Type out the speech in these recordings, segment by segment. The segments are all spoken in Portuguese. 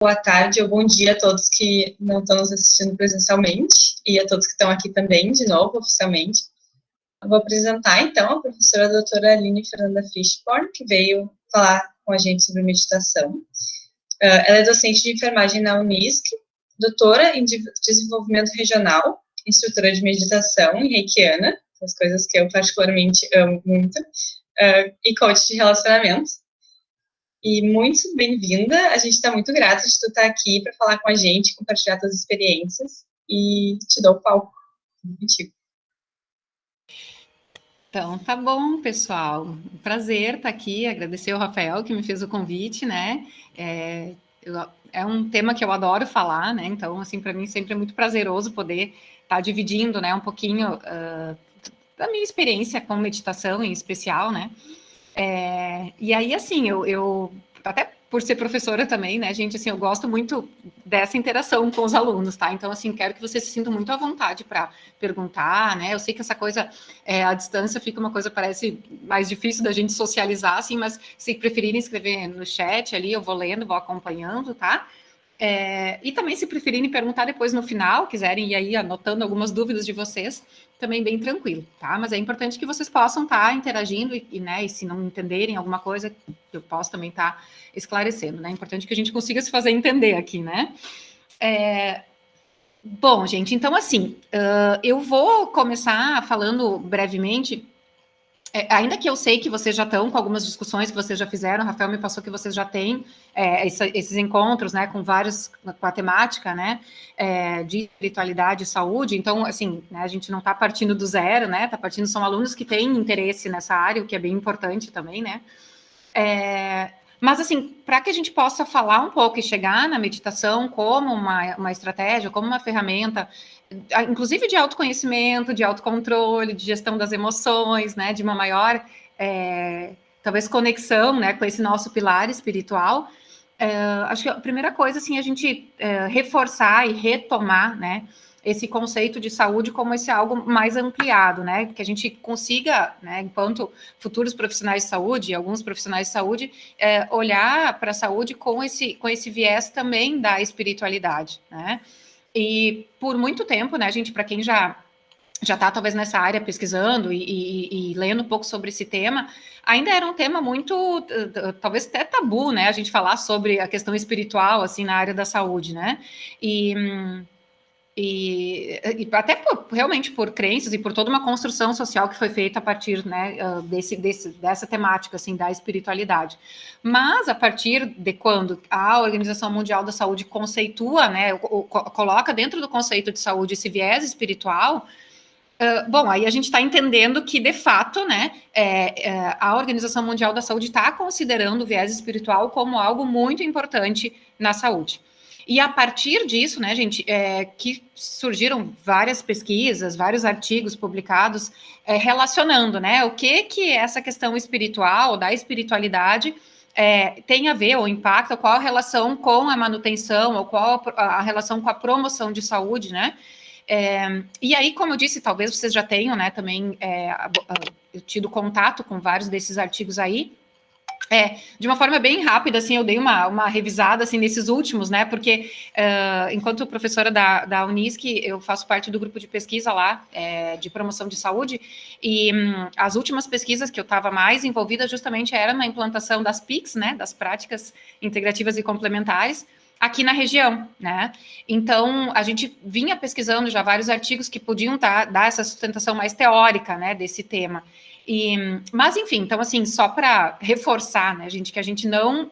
boa tarde ou bom dia a todos que não estão nos assistindo presencialmente e a todos que estão aqui também, de novo, oficialmente. Eu vou apresentar, então, a professora doutora Aline Fernanda Fishborn, que veio falar com a gente sobre meditação. Ela é docente de enfermagem na Unisc, doutora em desenvolvimento regional, instrutora de meditação e reikiana, as coisas que eu particularmente amo muito, e coach de relacionamento. E muito bem-vinda, a gente está muito grata de tu estar aqui para falar com a gente, compartilhar tuas experiências, e te dou o palco contigo. Então, tá bom, pessoal. Prazer estar aqui, agradecer ao Rafael que me fez o convite, né? É um tema que eu adoro falar, né? Então, assim, para mim sempre é muito prazeroso poder estar dividindo, né, um pouquinho da minha experiência com meditação em especial, né? E aí, assim, eu até por ser professora também, né, gente, assim, eu gosto muito dessa interação com os alunos, tá? Então, assim, quero que vocês se sintam muito à vontade para perguntar, né? Eu sei que essa coisa, à distância fica uma coisa, parece mais difícil da gente socializar, assim, mas se preferirem escrever no chat ali, eu vou lendo, vou acompanhando, tá? E também, se preferirem perguntar depois no final, quiserem ir aí anotando algumas dúvidas de vocês, também bem tranquilo, tá? Mas é importante que vocês possam estar interagindo né, e se não entenderem alguma coisa, eu posso também estar esclarecendo, né? É importante que a gente consiga se fazer entender aqui, né? Bom, gente, então, assim, eu vou começar falando brevemente. Ainda que eu sei que vocês já estão com algumas discussões que vocês já fizeram, o Rafael me passou que vocês já têm esses encontros, né, com a temática, né, de espiritualidade e saúde. Então, assim, né, a gente não está partindo do zero, né, está partindo, são alunos que têm interesse nessa área, o que é bem importante também, né. Mas, assim, para que a gente possa falar um pouco e chegar na meditação como uma estratégia, como uma ferramenta, inclusive de autoconhecimento, de autocontrole, de gestão das emoções, né, de uma maior, talvez, conexão, né, com esse nosso pilar espiritual, acho que a primeira coisa, assim, é a gente reforçar e retomar, né, esse conceito de saúde como esse algo mais ampliado, né, que a gente consiga, né, enquanto futuros profissionais de saúde, alguns profissionais de saúde, olhar para a saúde com esse viés também da espiritualidade, né. E por muito tempo, né, gente, para quem já está talvez nessa área pesquisando e lendo um pouco sobre esse tema, ainda era um tema muito, talvez até tabu, né, a gente falar sobre a questão espiritual, assim, na área da saúde, né, e até realmente por crenças e por toda uma construção social que foi feita a partir, né, dessa temática, assim, da espiritualidade. Mas a partir de quando a Organização Mundial da Saúde conceitua, né, coloca dentro do conceito de saúde esse viés espiritual, bom, aí a gente está entendendo que, de fato, né, a Organização Mundial da Saúde está considerando o viés espiritual como algo muito importante na saúde. E a partir disso, né, gente, que surgiram várias pesquisas, vários artigos publicados relacionando, né, o que essa questão espiritual, da espiritualidade, tem a ver, ou impacta, qual a relação com a manutenção, ou qual a relação com a promoção de saúde, né? E aí, como eu disse, talvez vocês já tenham, né, também tido contato com vários desses artigos aí. De uma forma bem rápida, assim, eu dei uma revisada, assim, nesses últimos, né, porque enquanto professora da Unisc, eu faço parte do grupo de pesquisa lá, de promoção de saúde, e as últimas pesquisas que eu estava mais envolvida justamente eram na implantação das PICs, né, das práticas integrativas e complementares, aqui na região, né? Então, a gente vinha pesquisando já vários artigos que podiam dar essa sustentação mais teórica, né, desse tema. Mas, enfim, então, assim, só para reforçar, né, gente, que a gente não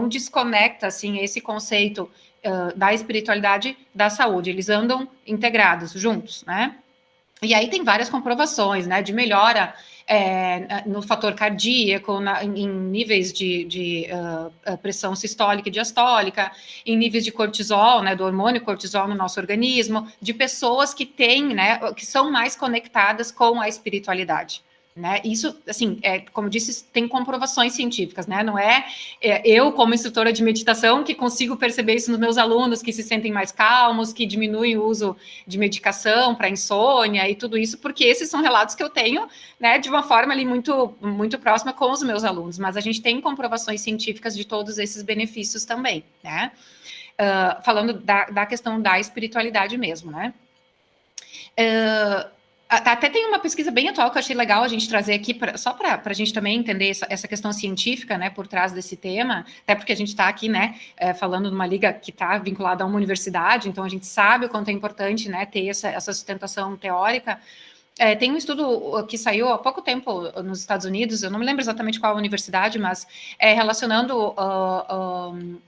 desconecta, assim, esse conceito da espiritualidade da saúde. Eles andam integrados, juntos, né? E aí tem várias comprovações, né, de melhora no fator cardíaco, em níveis de pressão sistólica e diastólica, em níveis de cortisol, né, do hormônio cortisol no nosso organismo, de pessoas que têm, né, que são mais conectadas com a espiritualidade, né? Isso, assim, como eu disse, tem comprovações científicas, né? Não é eu, como instrutora de meditação, que consigo perceber isso nos meus alunos, que se sentem mais calmos, que diminuem o uso de medicação para insônia e tudo isso, porque esses são relatos que eu tenho, né, de uma forma ali muito, muito próxima com os meus alunos, mas a gente tem comprovações científicas de todos esses benefícios também, né? Falando da questão da espiritualidade mesmo, né? Até tem uma pesquisa bem atual que eu achei legal a gente trazer aqui, só para a gente também entender essa questão científica, né, por trás desse tema, até porque a gente está aqui, né, falando de uma liga que está vinculada a uma universidade, então a gente sabe o quanto é importante, né, ter essa sustentação teórica. Tem um estudo que saiu há pouco tempo nos Estados Unidos, eu não me lembro exatamente qual universidade, mas relacionando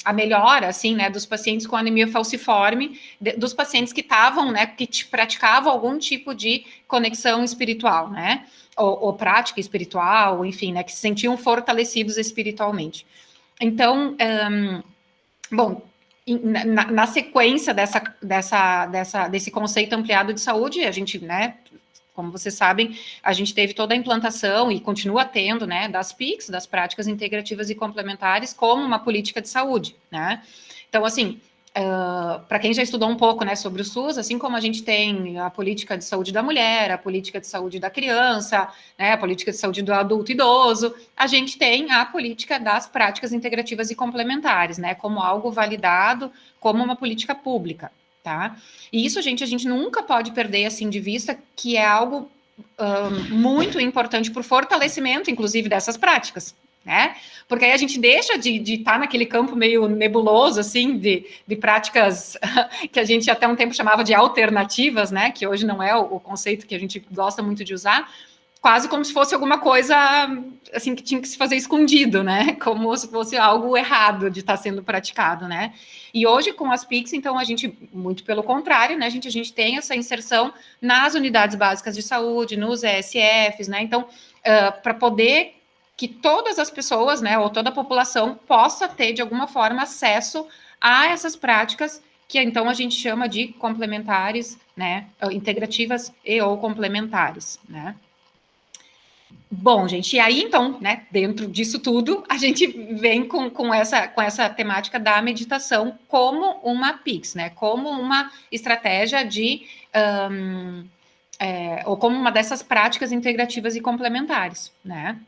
a melhora, assim, né, dos pacientes com anemia falciforme, dos pacientes que estavam, né, que praticavam algum tipo de conexão espiritual, né, ou prática espiritual, enfim, né, que se sentiam fortalecidos espiritualmente. Então, bom, na sequência desse conceito ampliado de saúde, a gente, né, como vocês sabem, a gente teve toda a implantação e continua tendo, né, das PICs, das práticas integrativas e complementares, como uma política de saúde, né? Então, assim, para quem já estudou um pouco, né, sobre o SUS, assim como a gente tem a política de saúde da mulher, a política de saúde da criança, né, a política de saúde do adulto idoso, a gente tem a política das práticas integrativas e complementares, né, como algo validado como uma política pública. Tá? E isso, gente, a gente nunca pode perder assim de vista que é algo muito importante para o fortalecimento, inclusive, dessas práticas, né? Porque aí a gente deixa de estar naquele campo meio nebuloso, assim, de práticas que a gente até um tempo chamava de alternativas, né? Que hoje não é o conceito que a gente gosta muito de usar, quase como se fosse alguma coisa, assim, que tinha que se fazer escondido, né? Como se fosse algo errado de estar sendo praticado, né? E hoje, com as PICs, então, a gente, muito pelo contrário, né? A gente tem essa inserção nas unidades básicas de saúde, nos ESFs, né? Então, para poder que todas as pessoas, né, ou toda a população possa ter, de alguma forma, acesso a essas práticas que, então, a gente chama de complementares, né? Integrativas e ou complementares, né? Bom, gente, e aí, então, né, dentro disso tudo, a gente vem com essa temática da meditação como uma PICS, né, como uma estratégia de, ou como uma dessas práticas integrativas e complementares, né.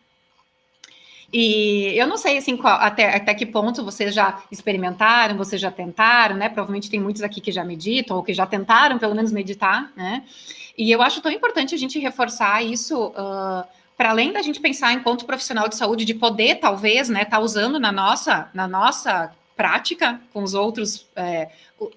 E eu não sei, assim, até que ponto vocês já experimentaram, vocês já tentaram, né, provavelmente tem muitos aqui que já meditam, ou que já tentaram, pelo menos, meditar, né, e eu acho tão importante a gente reforçar isso, para além da gente pensar enquanto profissional de saúde, de poder, talvez, né, estar usando na nossa prática com os outros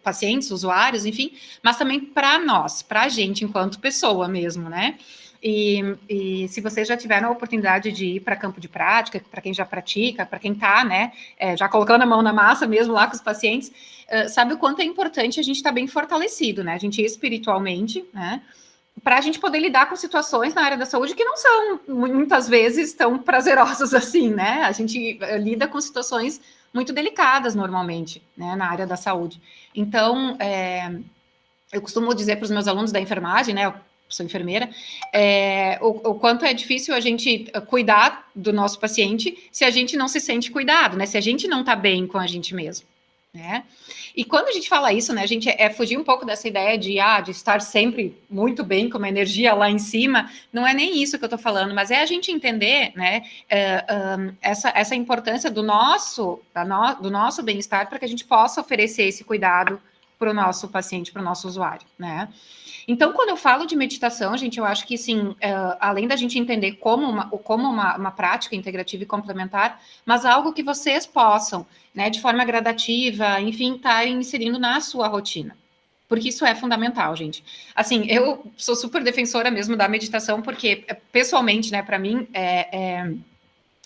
pacientes, usuários, enfim, mas também para nós, para a gente enquanto pessoa mesmo, né? E se vocês já tiveram a oportunidade de ir para campo de prática, para quem já pratica, para quem está, né, já colocando a mão na massa mesmo lá com os pacientes, sabe o quanto é importante a gente estar bem fortalecido, né? A gente espiritualmente, né? Para a gente poder lidar com situações na área da saúde que não são, muitas vezes, tão prazerosas assim, né? A gente lida com situações muito delicadas, normalmente, né, na área da saúde. Então, eu costumo dizer para os meus alunos da enfermagem, né, eu sou enfermeira, o quanto é difícil a gente cuidar do nosso paciente se a gente não se sente cuidado, né? Se a gente não está bem com a gente mesmo, né? E quando a gente fala isso, né, a gente fugir um pouco dessa ideia de estar sempre muito bem, com uma energia lá em cima, não é nem isso que eu estou falando, mas é a gente entender, né, essa importância do nosso bem-estar para que a gente possa oferecer esse cuidado para o nosso paciente, para o nosso usuário, né? Então, quando eu falo de meditação, gente, eu acho que, sim, além da gente entender como uma prática integrativa e complementar, mas algo que vocês possam, né, de forma gradativa, enfim, estarem inserindo na sua rotina. Porque isso é fundamental, gente. Assim, eu sou super defensora mesmo da meditação, porque, pessoalmente, né, para mim,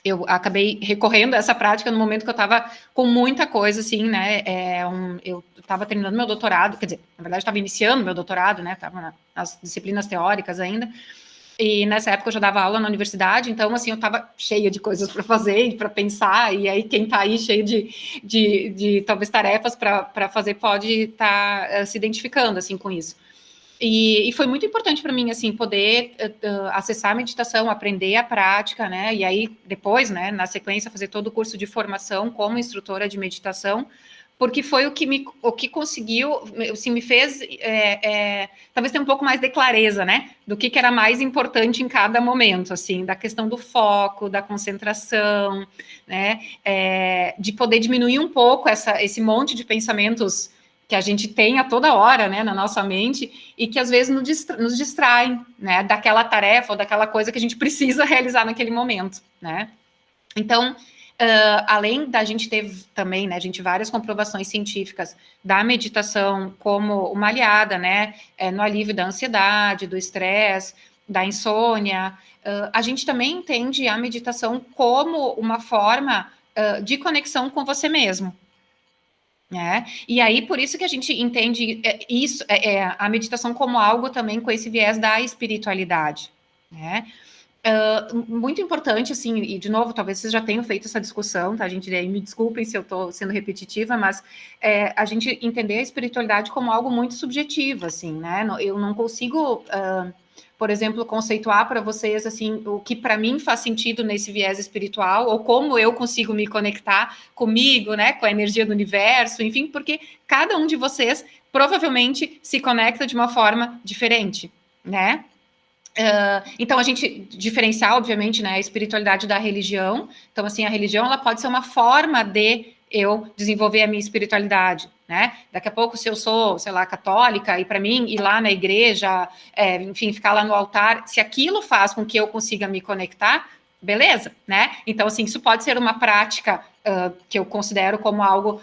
eu acabei recorrendo a essa prática no momento que eu estava com muita coisa, assim, né, eu estava terminando meu doutorado, quer dizer, na verdade, estava iniciando meu doutorado, né, estava nas disciplinas teóricas ainda, e nessa época eu já dava aula na universidade, então, assim, eu estava cheia de coisas para fazer e para pensar, e aí quem está aí cheio de talvez tarefas para fazer pode estar se identificando, assim, com isso. E foi muito importante para mim, assim, poder acessar a meditação, aprender a prática, né? E aí, depois, né, na sequência, fazer todo o curso de formação como instrutora de meditação, porque foi o que conseguiu, assim, me fez, talvez ter um pouco mais de clareza, né? Do que era mais importante em cada momento, assim, da questão do foco, da concentração, né? De poder diminuir um pouco esse monte de pensamentos que a gente tem a toda hora, né, na nossa mente, e que às vezes nos distraem, né, daquela tarefa ou daquela coisa que a gente precisa realizar naquele momento, né. Então, além da gente ter também, né, a gente várias comprovações científicas da meditação como uma aliada, né, no alívio da ansiedade, do estresse, da insônia, a gente também entende a meditação como uma forma de conexão com você mesmo, né? E aí, por isso que a gente entende a meditação como algo também com esse viés da espiritualidade, né? Muito importante, assim, e de novo, talvez vocês já tenham feito essa discussão, tá, gente? Aí me desculpem se eu estou sendo repetitiva, mas a gente entender a espiritualidade como algo muito subjetivo, assim, né? Eu não consigo, por exemplo, conceituar para vocês, assim, o que para mim faz sentido nesse viés espiritual, ou como eu consigo me conectar comigo, né, com a energia do universo, enfim, porque cada um de vocês provavelmente se conecta de uma forma diferente, né? Então, a gente diferenciar, obviamente, né, a espiritualidade da religião. Então, assim, a religião ela pode ser uma forma de eu desenvolver a minha espiritualidade, né? Daqui a pouco, se eu sou, sei lá, católica, e para mim ir lá na igreja, enfim, ficar lá no altar, se aquilo faz com que eu consiga me conectar, beleza, né? Então, assim, isso pode ser uma prática que eu considero como algo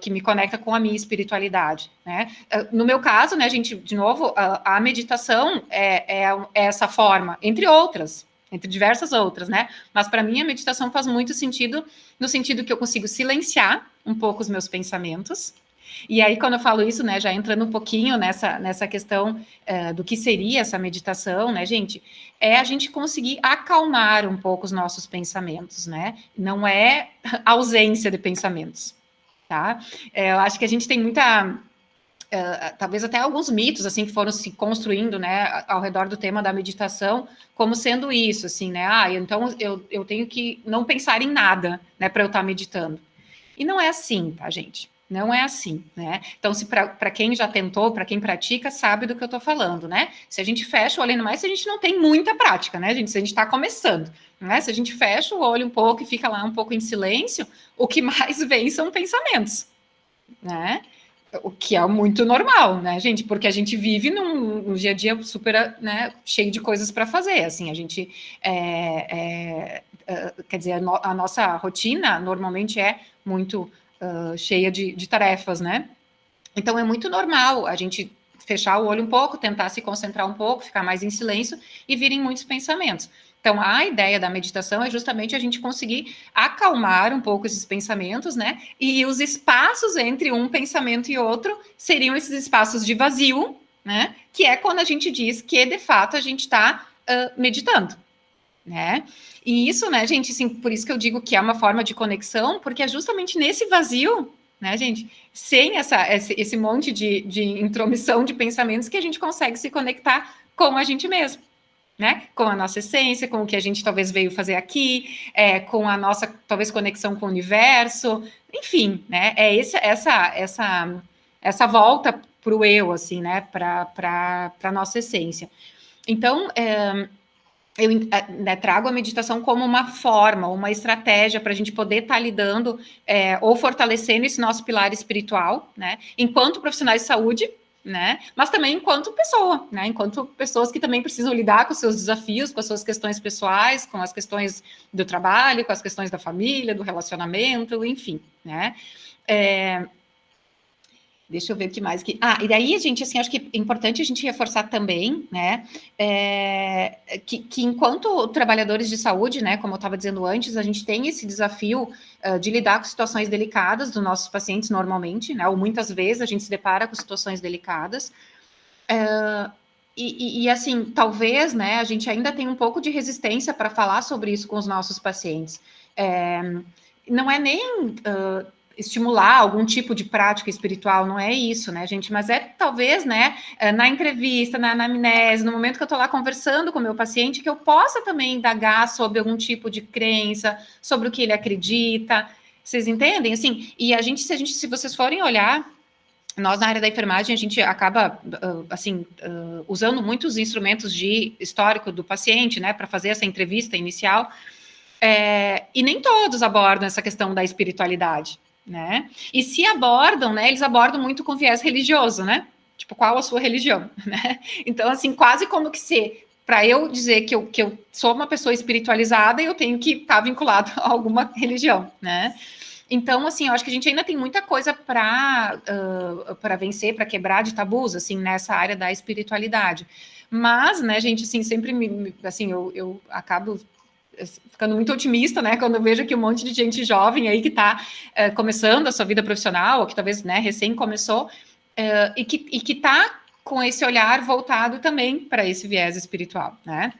que me conecta com a minha espiritualidade, né? No meu caso, né, gente, de novo, a meditação é essa forma, entre outras, entre diversas outras, né? Mas para mim a meditação faz muito sentido, no sentido que eu consigo silenciar um pouco os meus pensamentos. E aí, quando eu falo isso, né, já entrando um pouquinho nessa questão do que seria essa meditação, né, gente, é a gente conseguir acalmar um pouco os nossos pensamentos, né? Não é ausência de pensamentos, tá? Eu acho que a gente tem muita talvez até alguns mitos assim que foram se construindo, né, ao redor do tema da meditação, como sendo isso, assim, né? Então eu tenho que não pensar em nada, né, para eu estar meditando. E não é assim, tá, gente? Não é assim, né? Então, se para quem já tentou, para quem pratica, sabe do que eu estou falando, né? Se a gente fecha o olho, ainda mais se a gente não tem muita prática, né, gente? Se a gente está começando, né? Se a gente fecha o olho um pouco e fica lá um pouco em silêncio, o que mais vem são pensamentos, né? O que é muito normal, né, gente? Porque a gente vive num dia a dia super, né, cheio de coisas para fazer. Assim, a gente quer dizer, a nossa rotina normalmente é muito cheia de tarefas, né? Então é muito normal a gente fechar o olho um pouco, tentar se concentrar um pouco, ficar mais em silêncio e virem muitos pensamentos. Então, a ideia da meditação é justamente a gente conseguir acalmar um pouco esses pensamentos, né? E os espaços entre um pensamento e outro seriam esses espaços de vazio, né? Que é quando a gente diz que, de fato, a gente está meditando, né? E isso, né, gente, assim, por isso que eu digo que é uma forma de conexão, porque é justamente nesse vazio, né, gente, sem esse monte de intromissão de pensamentos que a gente consegue se conectar com a gente mesmo, né? Com a nossa essência, com o que a gente talvez veio fazer aqui, com a nossa, talvez, conexão com o universo, enfim, né? É essa volta para o eu, assim, né? Para a nossa essência. Então, eu né, trago a meditação como uma forma, uma estratégia para a gente poder estar lidando ou fortalecendo esse nosso pilar espiritual, né? Enquanto profissionais de saúde, né? Mas também enquanto pessoa, né? Enquanto pessoas que também precisam lidar com os seus desafios, com as suas questões pessoais, com as questões do trabalho, com as questões da família, do relacionamento, enfim, né? Deixa eu ver o que mais que. E daí, gente, assim, acho que é importante a gente reforçar também, né, que enquanto trabalhadores de saúde, né, como eu estava dizendo antes, a gente tem esse desafio de lidar com situações delicadas dos nossos pacientes normalmente, né, ou muitas vezes a gente se depara com situações delicadas. E assim, talvez, né, a gente ainda tem um pouco de resistência para falar sobre isso com os nossos pacientes. Não é nem estimular algum tipo de prática espiritual, não é isso, né, gente? Mas é talvez, né, na entrevista, na anamnese, no momento que eu estou lá conversando com o meu paciente, que eu possa também indagar sobre algum tipo de crença, sobre o que ele acredita. Vocês entendem? Assim, e se vocês forem olhar, nós na área da enfermagem, a gente acaba, usando muitos instrumentos de histórico do paciente, né, para fazer essa entrevista inicial, e nem todos abordam essa questão da espiritualidade, né? E se abordam, né, eles abordam muito com viés religioso, né? Tipo, qual a sua religião, né? Então, assim, quase como que se, para eu dizer que eu sou uma pessoa espiritualizada, eu tenho que estar vinculado a alguma religião, né? Então, assim, eu acho que a gente ainda tem muita coisa para vencer, para quebrar de tabus, assim, nessa área da espiritualidade. Mas, né, gente, assim, sempre eu acabo ficando muito otimista, né, quando eu vejo que um monte de gente jovem aí que está começando a sua vida profissional, ou que talvez, né, recém começou, e que está com esse olhar voltado também para esse viés espiritual, né?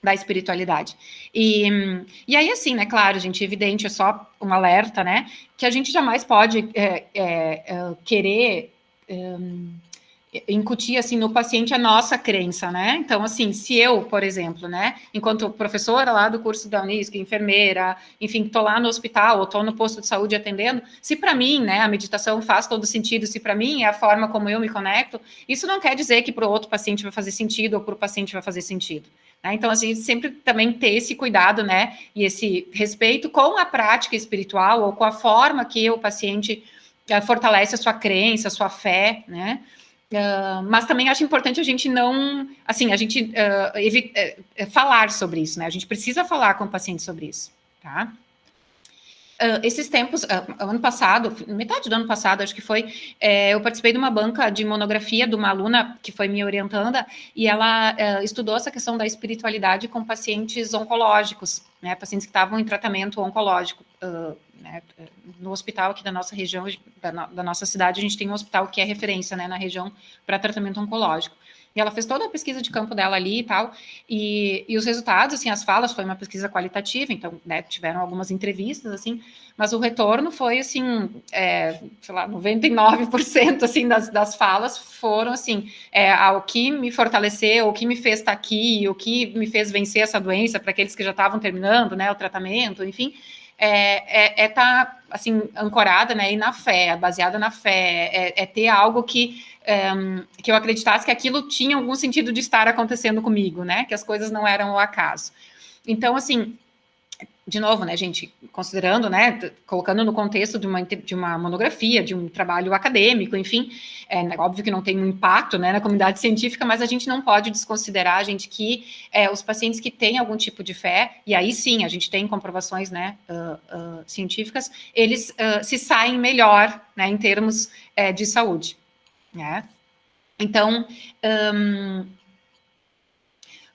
Da espiritualidade. E aí, assim, né, claro, gente, evidente, é só um alerta, né, que a gente jamais pode querer incutir, assim, no paciente a nossa crença, né, então, assim, se eu, por exemplo, né, enquanto professora lá do curso da Unisc, enfermeira, enfim, tô lá no hospital, ou tô no posto de saúde atendendo, se para mim, né, a meditação faz todo sentido, se para mim é a forma como eu me conecto, isso não quer dizer que para o outro paciente vai fazer sentido, ou para o paciente vai fazer sentido. Então, a gente sempre também ter esse cuidado, né, e esse respeito com a prática espiritual, ou com a forma que o paciente fortalece a sua crença, a sua fé, né, mas também acho importante a gente não, assim, a gente falar sobre isso, né, a gente precisa falar com o paciente sobre isso, tá? Esses tempos, ano passado, metade do ano passado, acho que foi, eu participei de uma banca de monografia de uma aluna que foi minha orientanda, e ela estudou essa questão da espiritualidade com pacientes oncológicos, né, pacientes que estavam em tratamento oncológico, né, no hospital aqui da nossa região, da nossa cidade, a gente tem um hospital que é referência, né, na região para tratamento oncológico. E ela fez toda a pesquisa de campo dela ali e tal, e os resultados, assim, as falas, foi uma pesquisa qualitativa, então, né, tiveram algumas entrevistas, assim, mas o retorno foi, assim, sei lá, 99%, assim, das falas foram, assim, o que me fortaleceu, o que me fez estar aqui, o que me fez vencer essa doença, para aqueles que já estavam terminando, né, o tratamento, enfim, tá, assim, ancorada, né, e na fé, baseada na fé, ter algo que eu acreditasse que aquilo tinha algum sentido de estar acontecendo comigo, né, que as coisas não eram ao acaso. Então, assim, de novo, né, gente, considerando, né, colocando no contexto de uma monografia, de um trabalho acadêmico, enfim, óbvio que não tem um impacto, né, na comunidade científica, mas a gente não pode desconsiderar, gente, que os pacientes que têm algum tipo de fé, e aí sim, a gente tem comprovações, né, científicas, eles se saem melhor, né, em termos de saúde, né. Então,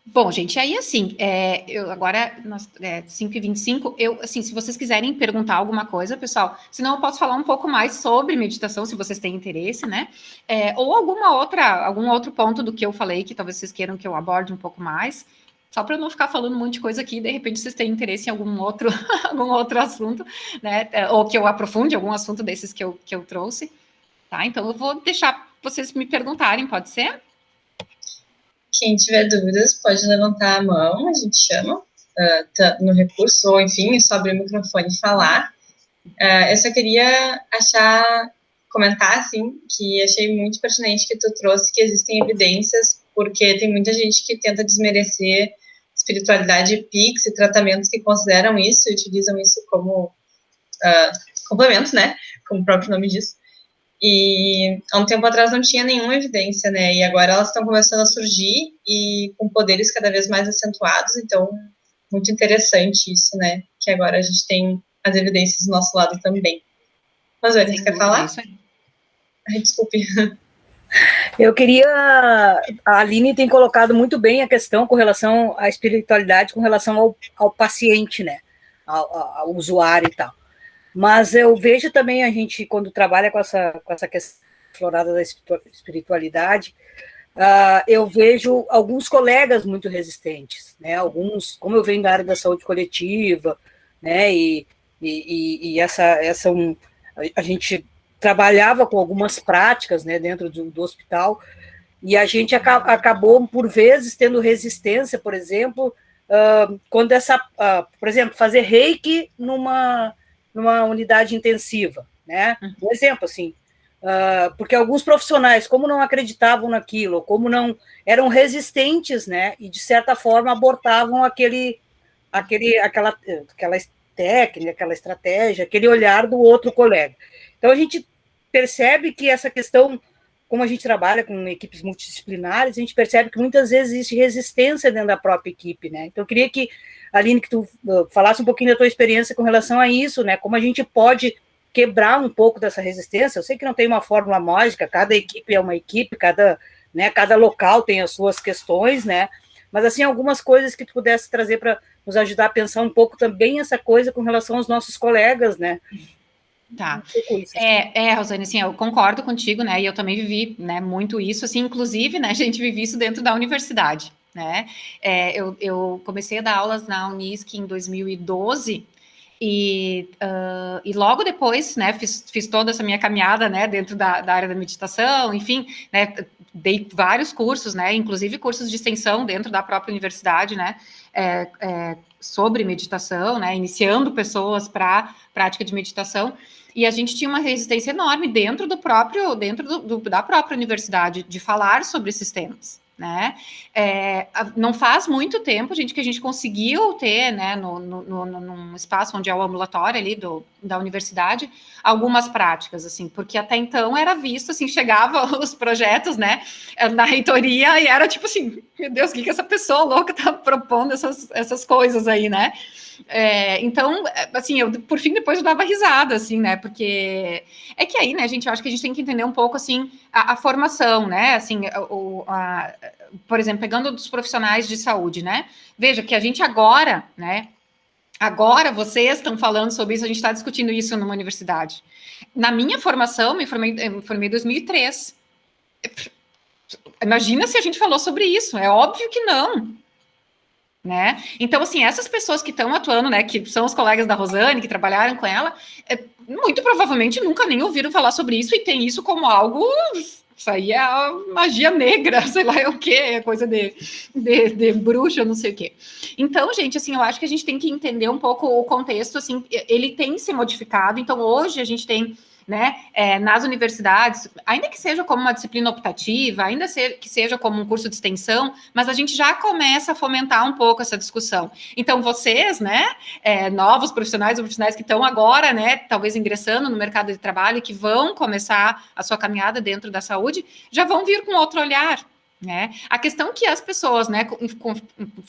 bom, gente, aí assim, eu agora, 5h25, assim, se vocês quiserem perguntar alguma coisa, pessoal, senão eu posso falar um pouco mais sobre meditação, se vocês têm interesse, né, ou algum outro ponto do que eu falei, que talvez vocês queiram que eu aborde um pouco mais, só para eu não ficar falando um monte de coisa aqui, de repente vocês têm interesse em algum outro, algum outro assunto, né, ou que eu aprofunde algum assunto desses que eu trouxe, tá? Então eu vou deixar vocês me perguntarem, pode ser? Quem tiver dúvidas pode levantar a mão, a gente chama no recurso, ou enfim, só abrir o microfone e falar. Eu só queria comentar, assim, que achei muito pertinente que tu trouxe que existem evidências, porque tem muita gente que tenta desmerecer espiritualidade PIX e tratamentos que consideram isso e utilizam isso como complementos, né, como o próprio nome diz. E há um tempo atrás não tinha nenhuma evidência, né, e agora elas estão começando a surgir e com poderes cada vez mais acentuados, então muito interessante isso, né, que agora a gente tem as evidências do nosso lado também. Mas, Ana, você quer falar? Ai, desculpe. Eu queria... A Aline tem colocado muito bem a questão com relação à espiritualidade, com relação ao paciente, né, ao usuário e tal. Mas eu vejo também a gente, quando trabalha com essa questão explorada da espiritualidade, eu vejo alguns colegas muito resistentes, né? Alguns, como eu venho da área da saúde coletiva, né? E a gente trabalhava com algumas práticas, né, dentro do hospital, e a gente acabou, por vezes, tendo resistência, por exemplo, quando por exemplo, fazer reiki numa unidade intensiva, né? Um exemplo, assim, porque alguns profissionais, como não acreditavam naquilo, como não eram resistentes, né? E, de certa forma, abortavam aquela técnica, aquela estratégia, aquele olhar do outro colega. Então, a gente percebe que essa questão, como a gente trabalha com equipes multidisciplinares, a gente percebe que muitas vezes existe resistência dentro da própria equipe, né? Então, eu queria que, Aline, que tu falasse um pouquinho da tua experiência com relação a isso, né? Como a gente pode quebrar um pouco dessa resistência. Eu sei que não tem uma fórmula mágica, cada equipe é uma equipe, cada local tem as suas questões, né? Mas, assim, algumas coisas que tu pudesse trazer para nos ajudar a pensar um pouco também essa coisa com relação aos nossos colegas, né? Tá. Rosane, assim, eu concordo contigo, né? E eu também vivi, né, muito isso, assim, inclusive, né, a gente vive isso dentro da universidade, né? Eu comecei a dar aulas na Unisc em 2012 e logo depois, né, fiz toda essa minha caminhada, né, dentro da área da meditação, enfim, né, dei vários cursos, né, inclusive cursos de extensão dentro da própria universidade, né, sobre meditação, né, iniciando pessoas para prática de meditação, e a gente tinha uma resistência enorme dentro da própria universidade de falar sobre esses temas, né? Não faz muito tempo, gente, que a gente conseguiu ter, né, num espaço onde é o ambulatório ali da universidade, algumas práticas, assim, porque até então era visto, assim, chegava os projetos, né, na reitoria e era tipo assim, meu Deus, o que essa pessoa louca tá propondo essas coisas aí, né? Então, assim, eu, por fim, depois eu dava risada, assim, né, porque é que aí, né, gente, eu acho que a gente tem que entender um pouco, assim, a formação, né, assim, por exemplo, pegando dos profissionais de saúde, né, veja que a gente agora, né, agora vocês estão falando sobre isso, a gente está discutindo isso numa universidade. Na minha formação, me formei em 2003. Imagina se a gente falou sobre isso, é óbvio que não. Né? Então, assim, essas pessoas que estão atuando, né, que são os colegas da Rosane, que trabalharam com ela, muito provavelmente nunca nem ouviram falar sobre isso e tem isso como algo, isso aí é a magia negra, sei lá é o que, é coisa de bruxa, não sei o quê. Então, gente, assim, eu acho que a gente tem que entender um pouco o contexto, assim, ele tem se modificado, então hoje a gente tem, né, nas universidades, ainda que seja como uma disciplina optativa, ainda que seja como um curso de extensão, mas a gente já começa a fomentar um pouco essa discussão. Então, vocês, né, novos profissionais ou profissionais que estão agora, né, talvez ingressando no mercado de trabalho, que vão começar a sua caminhada dentro da saúde, já vão vir com outro olhar. Né? A questão que as pessoas, né, com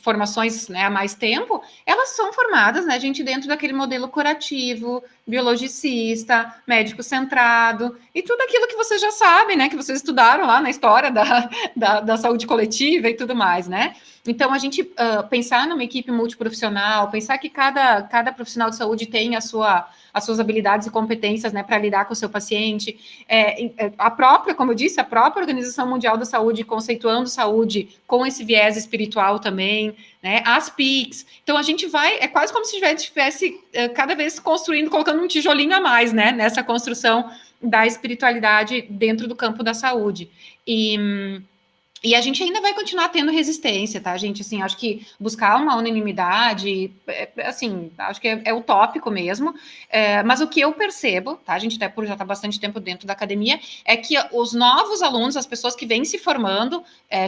formações, né, há mais tempo, elas são formadas, né, gente, dentro daquele modelo curativo, biologicista, médico centrado, e tudo aquilo que vocês já sabem, né, que vocês estudaram lá na história da saúde coletiva e tudo mais, né? Então, a gente pensar numa equipe multiprofissional, pensar que cada profissional de saúde tem as suas habilidades e competências, né, para lidar com o seu paciente. A própria, como eu disse, a própria Organização Mundial da Saúde conceituando saúde com esse viés espiritual também, né, as PICs. Então, a gente vai, é quase como se estivesse cada vez construindo, colocando um tijolinho a mais, né, nessa construção da espiritualidade dentro do campo da saúde. E a gente ainda vai continuar tendo resistência, tá, gente? Assim, acho que buscar uma unanimidade, assim, acho que é utópico mesmo. Mas o que eu percebo, tá, a gente até por já estar bastante tempo dentro da academia, é que os novos alunos, as pessoas que vêm se formando,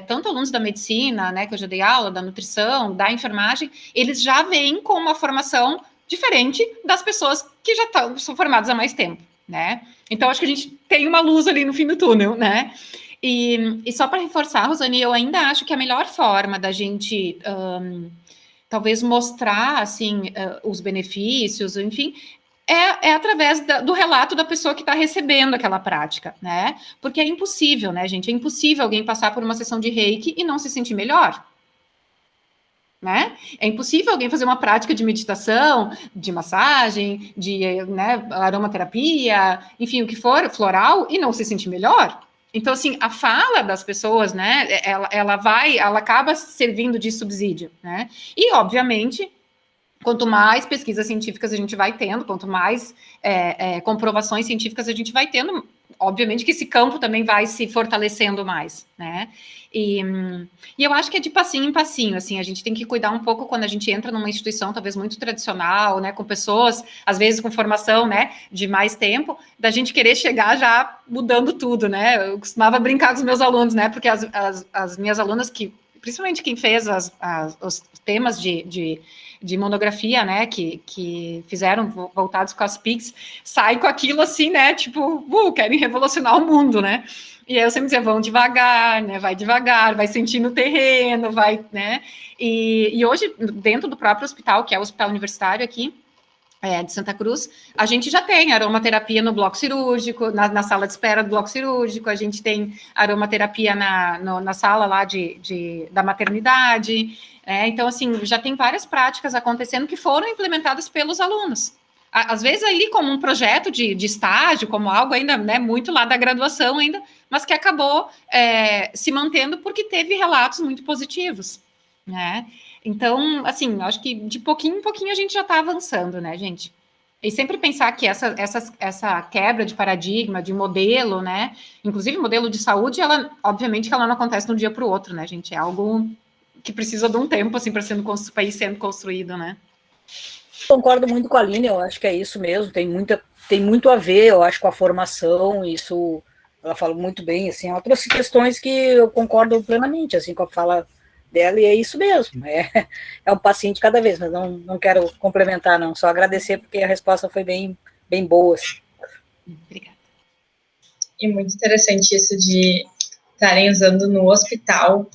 tanto alunos da medicina, né, que eu já dei aula, da nutrição, da enfermagem, eles já vêm com uma formação diferente das pessoas que já são formadas há mais tempo, né? Então, acho que a gente tem uma luz ali no fim do túnel, né? E só para reforçar, Rosane, eu ainda acho que a melhor forma da gente talvez mostrar assim os benefícios, enfim, é através do relato da pessoa que está recebendo aquela prática, né? Porque é impossível, né, gente? É impossível alguém passar por uma sessão de reiki e não se sentir melhor. Né? É impossível alguém fazer uma prática de meditação, de massagem, de, né, aromaterapia, enfim, o que for, floral, e não se sentir melhor. Então, assim, a fala das pessoas, né, ela acaba servindo de subsídio, né? E, obviamente, quanto mais pesquisas científicas a gente vai tendo, quanto mais comprovações científicas a gente vai tendo, obviamente que esse campo também vai se fortalecendo mais, né? E eu acho que é de passinho em passinho, assim, a gente tem que cuidar um pouco quando a gente entra numa instituição talvez muito tradicional, né, com pessoas, às vezes com formação, né, de mais tempo, da gente querer chegar já mudando tudo, né? Eu costumava brincar com os meus alunos, né, porque as minhas alunas, que principalmente quem fez os temas de monografia, né, que fizeram voltados com as PICs, sai com aquilo assim, né, tipo, querem revolucionar o mundo, né, e aí eu sempre dizia, vão devagar, né, vai sentindo o terreno, vai, né, e hoje, dentro do próprio hospital, que é o hospital universitário aqui, de Santa Cruz, a gente já tem aromaterapia no bloco cirúrgico, na sala de espera do bloco cirúrgico, a gente tem aromaterapia na sala lá da maternidade, então, assim, já tem várias práticas acontecendo que foram implementadas pelos alunos. Às vezes ali como um projeto de estágio, como algo ainda, né, muito lá da graduação ainda, mas que acabou se mantendo porque teve relatos muito positivos, né? Então, assim, acho que de pouquinho em pouquinho a gente já está avançando, né, gente? E sempre pensar que essa quebra de paradigma, de modelo, né? Inclusive modelo de saúde, ela, obviamente, que ela não acontece de um dia para o outro, né, gente? É algo que precisa de um tempo, assim, para ir sendo construído, né? Concordo muito com a Aline, eu acho que é isso mesmo, tem muito a ver, eu acho, com a formação, isso, ela fala muito bem, assim, ela trouxe questões que eu concordo plenamente, assim, com a fala dela, e é isso mesmo, é um passinho de cada vez, mas não quero complementar, não, só agradecer, porque a resposta foi bem boa. Assim. Obrigada. E muito interessante isso de estarem usando no hospital,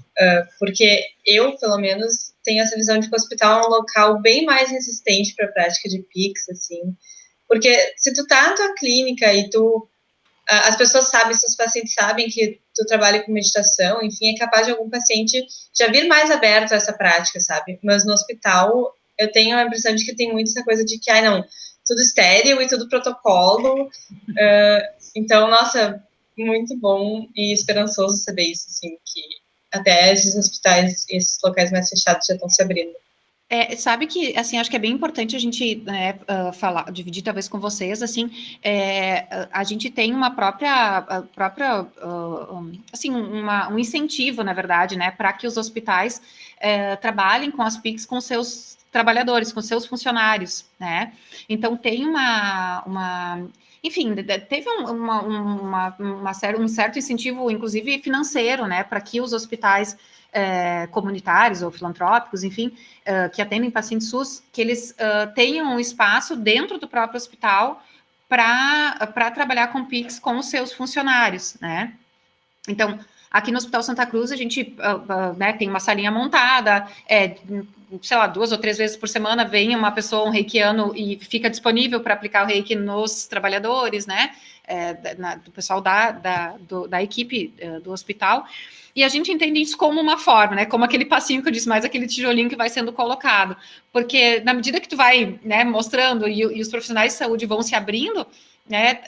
porque eu, pelo menos, tenho essa visão de que o hospital é um local bem mais resistente para a prática de PICS, assim, porque se tu tá na tua clínica e as pessoas sabem, se os pacientes sabem que tu trabalha com meditação, enfim, é capaz de algum paciente já vir mais aberto a essa prática, sabe? Mas no hospital, eu tenho a impressão de que tem muito essa coisa de que, não, tudo estéril e tudo protocolo, então, nossa, muito bom e esperançoso saber isso, assim, que até esses hospitais, esses locais mais fechados já estão se abrindo. Sabe que, assim, acho que é bem importante a gente, né, dividir talvez com vocês, assim, a gente tem uma própria assim, um incentivo, na verdade, né, para que os hospitais trabalhem com as PICs com seus trabalhadores, com seus funcionários, né, então tem enfim, teve um certo incentivo, inclusive financeiro, né, para que os hospitais comunitários ou filantrópicos, enfim, que atendem pacientes SUS, que eles tenham um espaço dentro do próprio hospital para trabalhar com PICs com os seus funcionários, né? Então, aqui no Hospital Santa Cruz, a gente né, tem uma salinha montada, sei lá, 2 ou 3 vezes por semana vem uma pessoa, um reikiano, e fica disponível para aplicar o reiki nos trabalhadores, né? Do pessoal da equipe do hospital. E a gente entende isso como uma forma, né? Como aquele passinho que eu disse, mais aquele tijolinho que vai sendo colocado. Porque na medida que tu vai, né, mostrando e os profissionais de saúde vão se abrindo, né,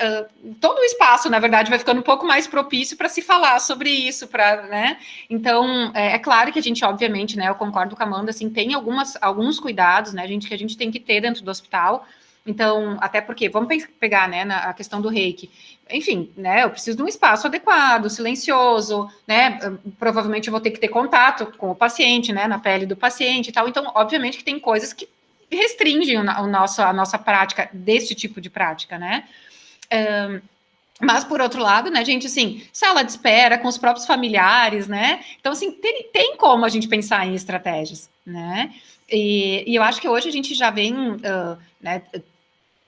todo o espaço, na verdade, vai ficando um pouco mais propício para se falar sobre isso, né? Então, é claro que a gente, obviamente, né, eu concordo com a Amanda, assim, tem alguns cuidados, né, que a gente tem que ter dentro do hospital. Então, até porque, vamos pegar, né, a questão do reiki. Enfim, né, eu preciso de um espaço adequado, silencioso, né, provavelmente eu vou ter que ter contato com o paciente, né, na pele do paciente e tal. Então, obviamente que tem coisas que restringem a nossa prática, desse tipo de prática, né. Mas, por outro lado, né, gente, assim, sala de espera com os próprios familiares, né? Então, assim, tem como a gente pensar em estratégias, né? E eu acho que hoje a gente já vem, né,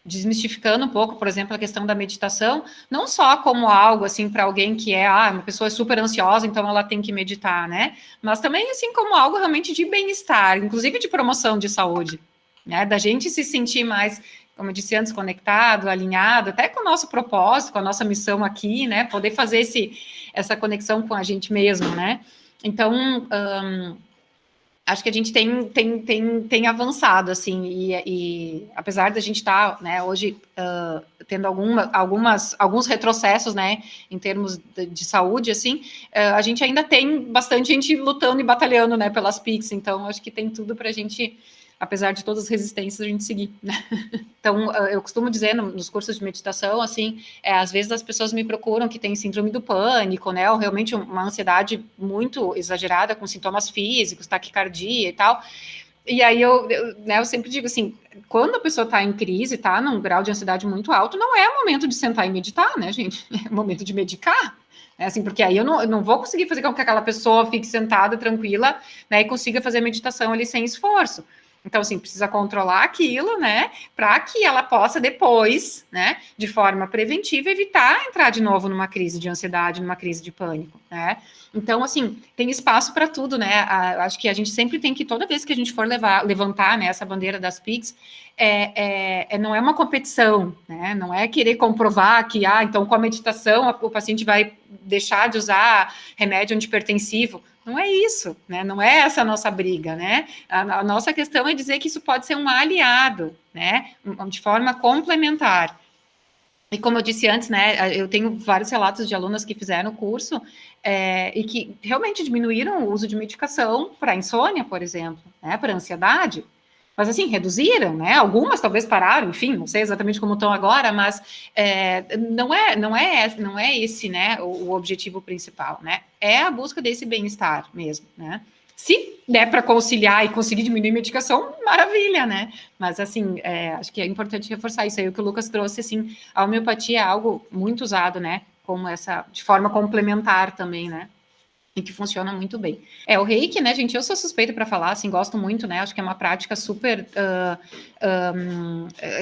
desmistificando um pouco, por exemplo, a questão da meditação, não só como algo, assim, para alguém que uma pessoa super ansiosa, então ela tem que meditar, né? Mas também, assim, como algo realmente de bem-estar, inclusive de promoção de saúde, né? Da gente se sentir mais, como eu disse antes, conectado, alinhado, até com o nosso propósito, com a nossa missão aqui, né? Poder fazer essa conexão com a gente mesmo, né? Então, acho que a gente tem avançado, assim, e apesar da gente estar, né, hoje tendo alguns retrocessos, né, em termos de saúde, assim, a gente ainda tem bastante gente lutando e batalhando, né, pelas PICs, então acho que tem tudo para a gente apesar de todas as resistências, a gente seguir, né? Então, eu costumo dizer nos cursos de meditação, assim, às vezes as pessoas me procuram que têm síndrome do pânico, né, ou realmente uma ansiedade muito exagerada, com sintomas físicos, taquicardia e tal. E aí eu sempre digo assim, quando a pessoa está em crise, está num grau de ansiedade muito alto, não é o momento de sentar e meditar, né, gente? É o momento de medicar. Assim, porque aí eu não vou conseguir fazer com que aquela pessoa fique sentada, tranquila, né, e consiga fazer a meditação ali sem esforço. Então, assim, precisa controlar aquilo, né, para que ela possa depois, né, de forma preventiva, evitar entrar de novo numa crise de ansiedade, numa crise de pânico, né. Então, assim, tem espaço para tudo, né, acho que a gente sempre tem que, toda vez que a gente for levantar, né, essa bandeira das PICs, não é uma competição, né, não é querer comprovar que, então, com a meditação, o paciente vai deixar de usar remédio antipertensivo. Não é isso, né? Não é essa a nossa briga, né? A nossa questão é dizer que isso pode ser um aliado, né? De forma complementar. E como eu disse antes, né? Eu tenho vários relatos de alunas que fizeram o curso e que realmente diminuíram o uso de medicação para insônia, por exemplo, né? Para ansiedade. Mas, assim, reduziram, né? Algumas talvez pararam, enfim, não sei exatamente como estão agora, mas não é esse, né, o objetivo principal, né? É a busca desse bem-estar mesmo, né? Se der para conciliar e conseguir diminuir a medicação, maravilha, né? Mas, assim, acho que é importante reforçar isso aí, o que o Lucas trouxe, assim, a homeopatia é algo muito usado, né? Como de forma complementar também, né? E que funciona muito bem. O reiki, né, gente, eu sou suspeita para falar, assim, gosto muito, né, acho que é uma prática super,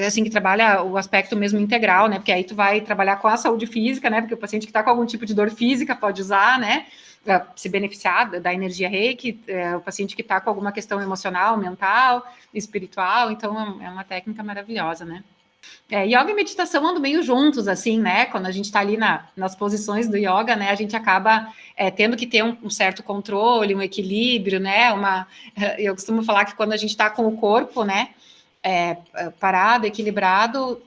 assim, que trabalha o aspecto mesmo integral, né, porque aí tu vai trabalhar com a saúde física, né, porque o paciente que está com algum tipo de dor física pode usar, né, se beneficiar da energia reiki, o paciente que está com alguma questão emocional, mental, espiritual, então é uma técnica maravilhosa, né. Yoga e meditação andam meio juntos, assim, né? Quando a gente está ali nas posições do yoga, né? A gente acaba tendo que ter um certo controle, um equilíbrio, né? Eu costumo falar que quando a gente está com o corpo, né? Parado, equilibrado,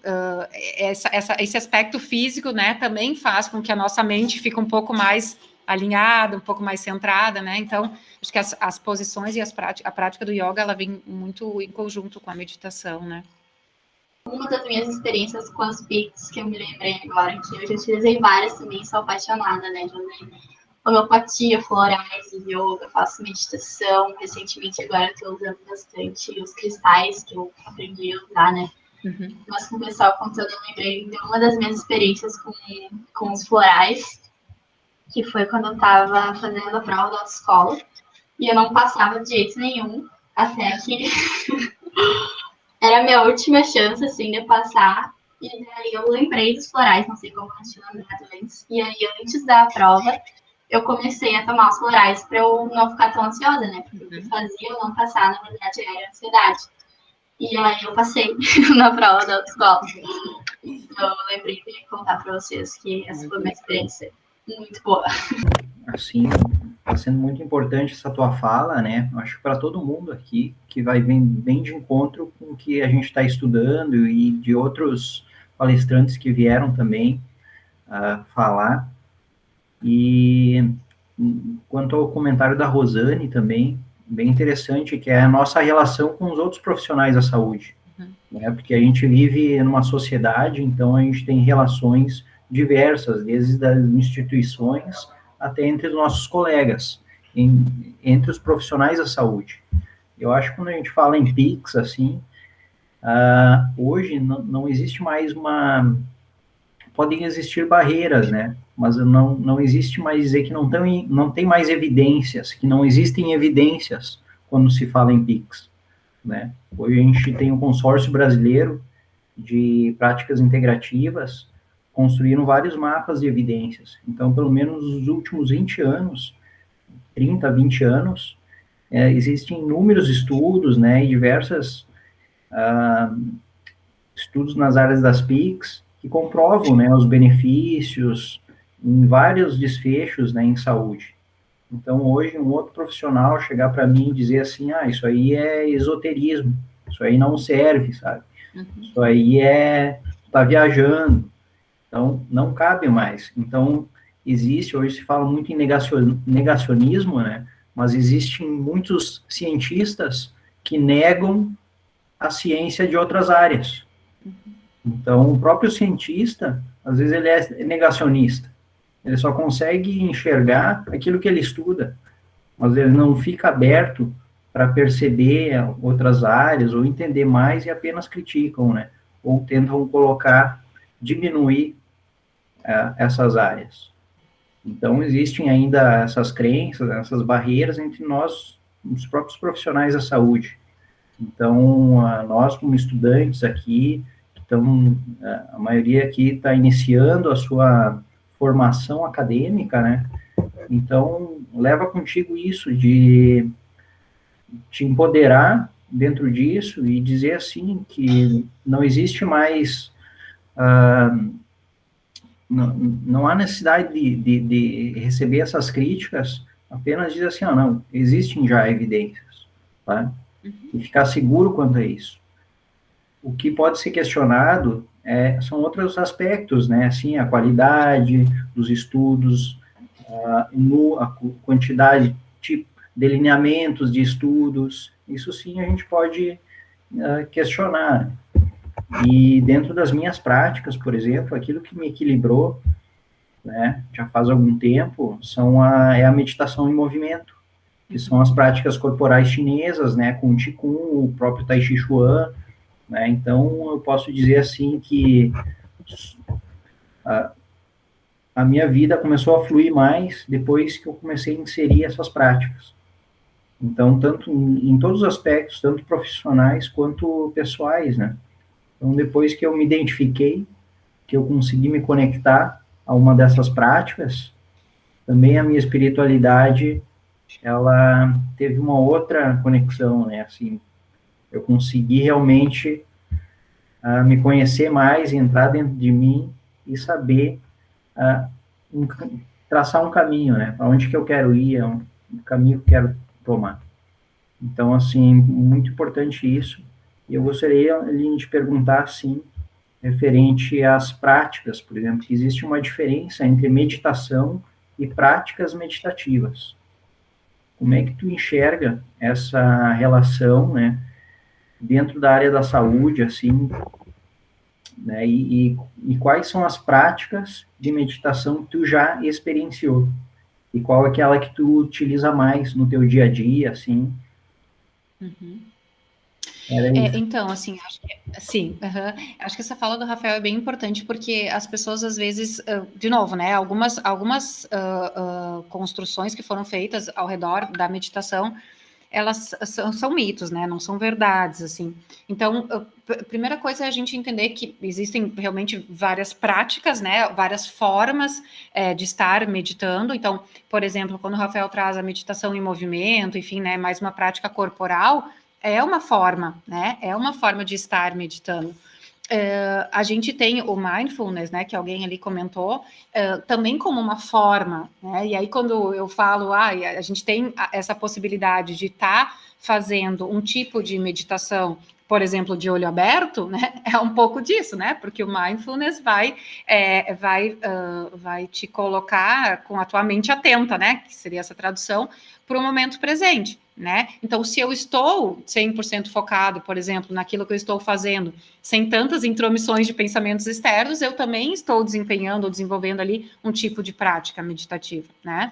esse aspecto físico, né? Também faz com que a nossa mente fique um pouco mais alinhada, um pouco mais centrada, né? Então, acho que as posições e a prática do yoga, ela vem muito em conjunto com a meditação, né? Uma das minhas experiências com as PICs, que eu me lembrei agora, que eu já utilizei várias também, sou apaixonada, né? Já usei homeopatia, florais, yoga, faço meditação. Recentemente agora estou usando bastante os cristais que eu aprendi a usar, né? Uhum. Mas com o pessoal contando, eu lembrei de uma das minhas experiências com os florais, que foi quando eu estava fazendo a prova da autoescola, e eu não passava de jeito nenhum, até que... Era a minha última chance, assim, de passar. E daí eu lembrei dos florais, não sei como eu tinha lembrado antes. E aí, antes da prova, eu comecei a tomar os florais para eu não ficar tão ansiosa, né? Porque o que fazia eu não passar, na verdade, era ansiedade. E aí eu passei na prova da autoescola. Então, eu lembrei de contar para vocês que essa foi uma experiência muito boa. Assim, está sendo muito importante essa tua fala, né? Acho que para todo mundo aqui, que vai bem de encontro com o que a gente está estudando e de outros palestrantes que vieram também falar. E quanto ao comentário da Rosane também, bem interessante, que é a nossa relação com os outros profissionais da saúde, né? Porque a gente vive numa sociedade, então a gente tem relações diversas, desde as instituições até entre os nossos colegas, entre os profissionais da saúde. Eu acho que quando a gente fala em PICs, assim, hoje não existe mais podem existir barreiras, né? Mas não existe mais dizer que não tem mais evidências, que não existem evidências quando se fala em PICs, né? Hoje a gente tem um consórcio brasileiro de práticas integrativas, construíram vários mapas de evidências. Então, pelo menos nos últimos 20 anos, 30, 20 anos, existem inúmeros estudos, né, e diversos estudos nas áreas das PICs que comprovam, né, os benefícios em vários desfechos, né, em saúde. Então, hoje, um outro profissional chegar para mim e dizer assim, isso aí é esoterismo, isso aí não serve, sabe? Isso aí tá viajando. Então, não cabe mais. Então, hoje se fala muito em negacionismo, né? Mas existem muitos cientistas que negam a ciência de outras áreas. Então, o próprio cientista, às vezes, ele é negacionista. Ele só consegue enxergar aquilo que ele estuda, mas ele não fica aberto para perceber outras áreas ou entender mais e apenas criticam, né? Ou tentam diminuir essas áreas. Então, existem ainda essas crenças, essas barreiras entre nós, os próprios profissionais da saúde. Então, nós, como estudantes aqui, a maioria aqui está iniciando a sua formação acadêmica, né? Então, leva contigo isso de te empoderar dentro disso e dizer, assim, que não existe mais... não há necessidade de receber essas críticas, apenas dizer assim, não, existem já evidências, tá? E ficar seguro quanto a isso. O que pode ser questionado são outros aspectos, né? Assim, a qualidade dos estudos, a quantidade de delineamentos de estudos, isso sim a gente pode questionar. E dentro das minhas práticas, por exemplo, aquilo que me equilibrou, né, já faz algum tempo, é a meditação em movimento, que são as práticas corporais chinesas, né, com o Qigong, o próprio Tai Chi Chuan, né? Então, eu posso dizer assim que a minha vida começou a fluir mais depois que eu comecei a inserir essas práticas. Então, tanto em todos os aspectos, tanto profissionais quanto pessoais, né? Então, depois que eu me identifiquei, que eu consegui me conectar a uma dessas práticas, também a minha espiritualidade, ela teve uma outra conexão, né? Assim, eu consegui realmente me conhecer mais, entrar dentro de mim e saber traçar um caminho, né? Para onde que eu quero ir, um caminho que eu quero tomar. Então, assim, muito importante isso. E eu gostaria, Aline, de perguntar, assim, referente às práticas, por exemplo, que existe uma diferença entre meditação e práticas meditativas. Como é que tu enxerga essa relação, né, dentro da área da saúde, assim, né, e quais são as práticas de meditação que tu já experienciou? E qual é aquela que tu utiliza mais no teu dia a dia, assim? Então, assim, acho que essa fala do Rafael é bem importante, porque as pessoas, às vezes, de novo, né, algumas construções que foram feitas ao redor da meditação, elas são mitos, né, não são verdades, assim. Então, a primeira coisa é a gente entender que existem realmente várias práticas, né, várias formas de estar meditando. Então, por exemplo, quando o Rafael traz a meditação em movimento, enfim, né, mais uma prática corporal, é uma forma, né? É uma forma de estar meditando. A gente tem o mindfulness, né? Que alguém ali comentou, também como uma forma, né? E aí, quando eu falo, a gente tem essa possibilidade de estar fazendo um tipo de meditação, por exemplo, de olho aberto, né? É um pouco disso, né? Porque o mindfulness vai te colocar com a tua mente atenta, né? Que seria essa tradução, para o momento presente, né? Então, se eu estou 100% focado, por exemplo, naquilo que eu estou fazendo, sem tantas intromissões de pensamentos externos, eu também estou desempenhando ou desenvolvendo ali um tipo de prática meditativa, né?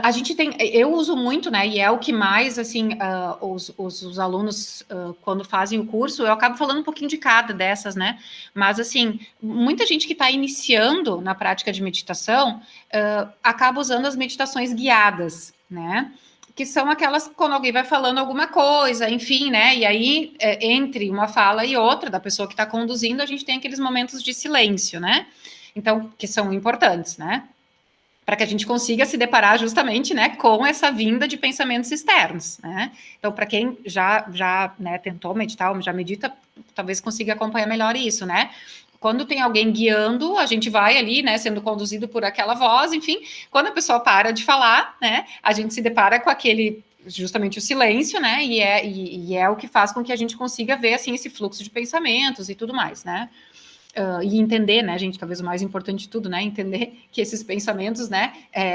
A gente tem, eu uso muito, né, e é o que mais, assim, os alunos, quando fazem o curso, eu acabo falando um pouquinho de cada dessas, né, mas, assim, muita gente que está iniciando na prática de meditação, acaba usando as meditações guiadas, né, que são aquelas quando alguém vai falando alguma coisa, enfim, né, e aí, entre uma fala e outra, da pessoa que está conduzindo, a gente tem aqueles momentos de silêncio, né, então, que são importantes, né, para que a gente consiga se deparar justamente, né, com essa vinda de pensamentos externos, né? Então, para quem já né, tentou meditar ou já medita, talvez consiga acompanhar melhor isso, né? Quando tem alguém guiando, a gente vai ali, né, sendo conduzido por aquela voz, enfim. Quando a pessoa para de falar, né, a gente se depara com aquele justamente o silêncio, né? E é o que faz com que a gente consiga ver assim esse fluxo de pensamentos e tudo mais, né? E entender, né, gente, talvez o mais importante de tudo, né, entender que esses pensamentos, né,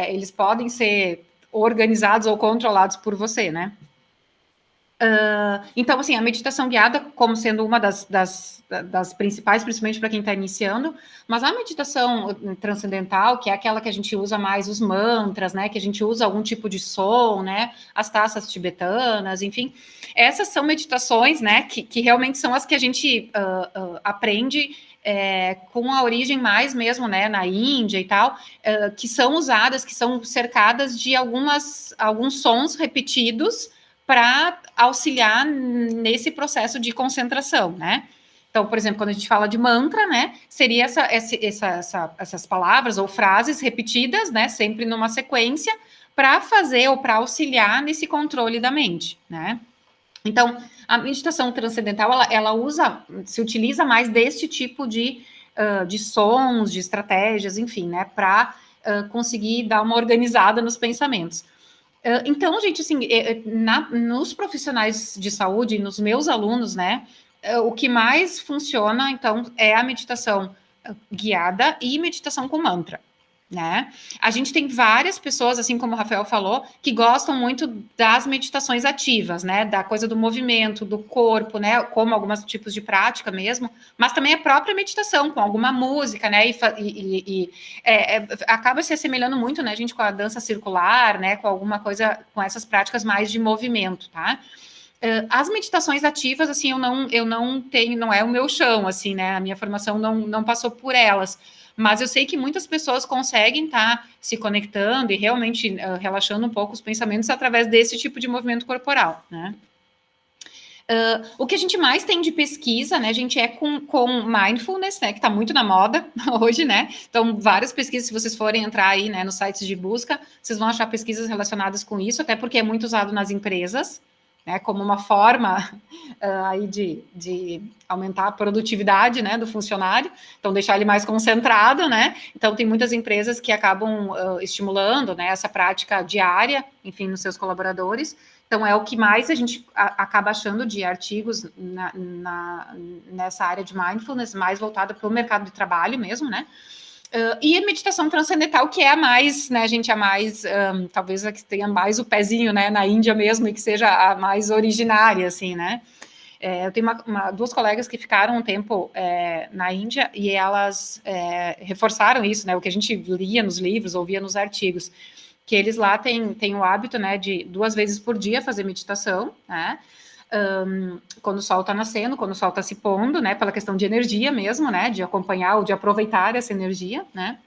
eles podem ser organizados ou controlados por você, né. Então, assim, a meditação guiada como sendo uma das principais, principalmente para quem está iniciando, mas a meditação transcendental, que é aquela que a gente usa mais os mantras, né, que a gente usa algum tipo de som, né, as taças tibetanas, enfim, essas são meditações, né, que realmente são as que a gente aprende com a origem mais mesmo, né, na Índia e tal, que são usadas, que são cercadas de alguns sons repetidos, para auxiliar nesse processo de concentração, né? Então, por exemplo, quando a gente fala de mantra, né, seria essas palavras ou frases repetidas, né, sempre numa sequência, para fazer ou para auxiliar nesse controle da mente, né? Então, a meditação transcendental, ela se utiliza mais deste tipo de sons, de estratégias, enfim, né, para conseguir dar uma organizada nos pensamentos. Então, gente, assim, nos profissionais de saúde, nos meus alunos, né, o que mais funciona, então, é a meditação guiada e meditação com mantra, né? A gente tem várias pessoas, assim como o Rafael falou, que gostam muito das meditações ativas, né? Da coisa do movimento, do corpo, né? Como alguns tipos de prática mesmo, mas também a própria meditação, com alguma música, né? Acaba se assemelhando muito, né, gente, com a dança circular, né? Com alguma coisa, com essas práticas mais de movimento, tá? As meditações ativas, assim, eu não tenho, não é o meu chão, assim, né? A minha formação não passou por elas. Mas eu sei que muitas pessoas conseguem estar se conectando e realmente relaxando um pouco os pensamentos através desse tipo de movimento corporal, né? O que a gente mais tem de pesquisa, né, gente, é com mindfulness, né, que está muito na moda hoje, né? Então, várias pesquisas, se vocês forem entrar aí, né, nos sites de busca, vocês vão achar pesquisas relacionadas com isso, até porque é muito usado nas empresas, né, como uma forma aí de aumentar a produtividade, né, do funcionário, então deixar ele mais concentrado, né? Então tem muitas empresas que acabam estimulando, né, essa prática diária, enfim, nos seus colaboradores. Então é o que mais a gente acaba achando de artigos nessa área de mindfulness, mais voltada para o mercado de trabalho mesmo, né? E a meditação transcendental, que é a mais, né, gente, a mais, talvez a que tenha mais o pezinho, né, na Índia mesmo, e que seja a mais originária, assim, né. Eu tenho duas colegas que ficaram um tempo na Índia e elas reforçaram isso, né, o que a gente lia nos livros, ouvia nos artigos, que eles lá têm o hábito, né, de 2 vezes por dia fazer meditação, né, quando o sol está nascendo, quando o sol está se pondo, né, pela questão de energia mesmo, né, de acompanhar ou de aproveitar essa energia, né,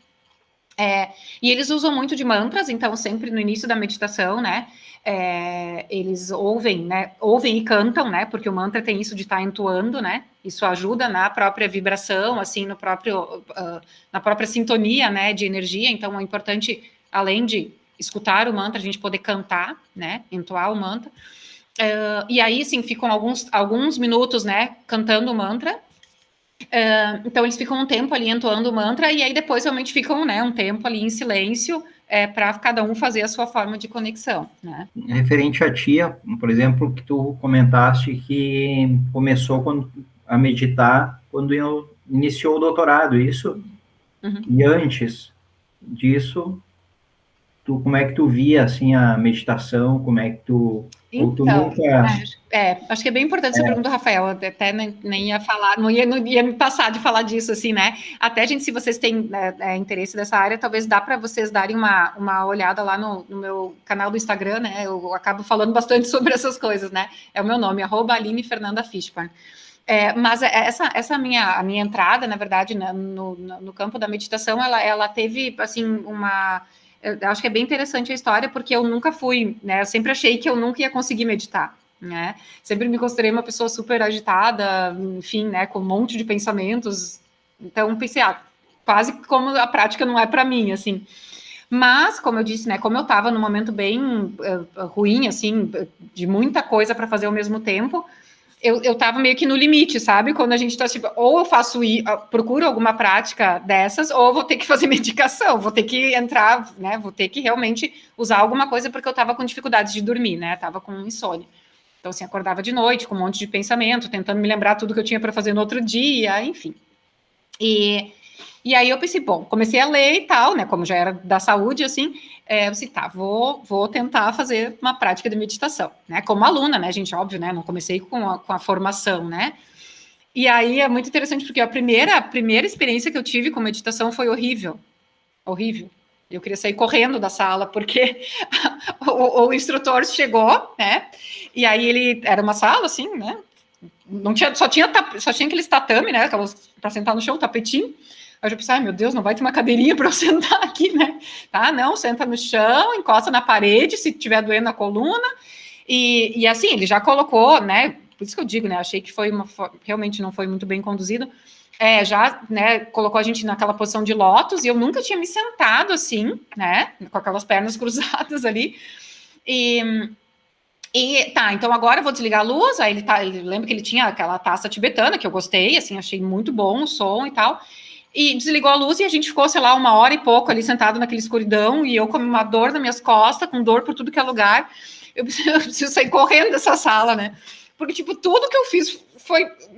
e eles usam muito de mantras, então sempre no início da meditação, né, eles ouvem e cantam, né, porque o mantra tem isso de estar entoando, né, isso ajuda na própria vibração, assim, na própria sintonia, né, de energia, então é importante, além de escutar o mantra, a gente poder cantar, né, entoar o mantra. E aí, sim, ficam alguns minutos, né, cantando o mantra. Então, eles ficam um tempo ali entoando o mantra, e aí depois realmente ficam, né, um tempo ali em silêncio, para cada um fazer a sua forma de conexão, né. Referente a ti, por exemplo, que tu comentaste que começou a meditar quando iniciou o doutorado, isso? Uhum. E antes disso, como é que tu via, assim, a meditação, como é que tu... Então, acho que é bem importante essa pergunta, Rafael, eu até nem ia falar, não ia me passar de falar disso, assim, né, até, gente, se vocês têm interesse dessa área, talvez dá para vocês darem uma olhada lá no meu canal do Instagram, né, eu acabo falando bastante sobre essas coisas, né, é o meu nome, @AlineFernandaFishburn. Mas essa a minha entrada, na verdade, no campo da meditação, ela teve, assim, eu acho que é bem interessante a história, porque eu nunca fui, né? Eu sempre achei que eu nunca ia conseguir meditar, né? Sempre me considerei uma pessoa super agitada, enfim, né? Com um monte de pensamentos. Então, pensei, quase como a prática não é para mim, assim. Mas, como eu disse, né? Como eu estava num momento bem ruim, assim, de muita coisa para fazer ao mesmo tempo, eu tava meio que no limite, sabe? Quando a gente tá, tipo, ou eu procuro alguma prática dessas, ou eu vou ter que fazer medicação, vou ter que entrar, né? Vou ter que realmente usar alguma coisa, porque eu tava com dificuldades de dormir, né? Tava com insônia. Então, assim, acordava de noite com um monte de pensamento, tentando me lembrar tudo que eu tinha para fazer no outro dia, enfim. E aí eu pensei, bom, comecei a ler e tal, né, como já era da saúde, assim, eu disse, tá, vou tentar fazer uma prática de meditação, né, como aluna, né, gente, óbvio, né, não comecei com a formação, né. E aí é muito interessante, porque a primeira experiência que eu tive com meditação foi horrível, horrível. Eu queria sair correndo da sala, porque o instrutor chegou, né, e aí ele, era uma sala, assim, né, não tinha, só tinha aqueles tatame, né, para sentar no chão, tapetinho. Aí eu já pensei, ai meu Deus, não vai ter uma cadeirinha para eu sentar aqui, né? Tá, não, senta no chão, encosta na parede, se tiver doendo a coluna. E assim, ele já colocou, né? Por isso que eu digo, né? Achei que realmente não foi muito bem conduzido. Já, né, colocou a gente naquela posição de lótus, e eu nunca tinha me sentado assim, né? Com aquelas pernas cruzadas ali. E tá, então agora eu vou desligar a luz. Aí ele lembra que ele tinha aquela taça tibetana, que eu gostei, assim, achei muito bom o som e tal. E desligou a luz e a gente ficou, sei lá, 1 hora e pouco ali sentado naquela escuridão, e eu com uma dor nas minhas costas, com dor por tudo que é lugar. Eu preciso sair correndo dessa sala, né? Porque, tipo, tudo que eu fiz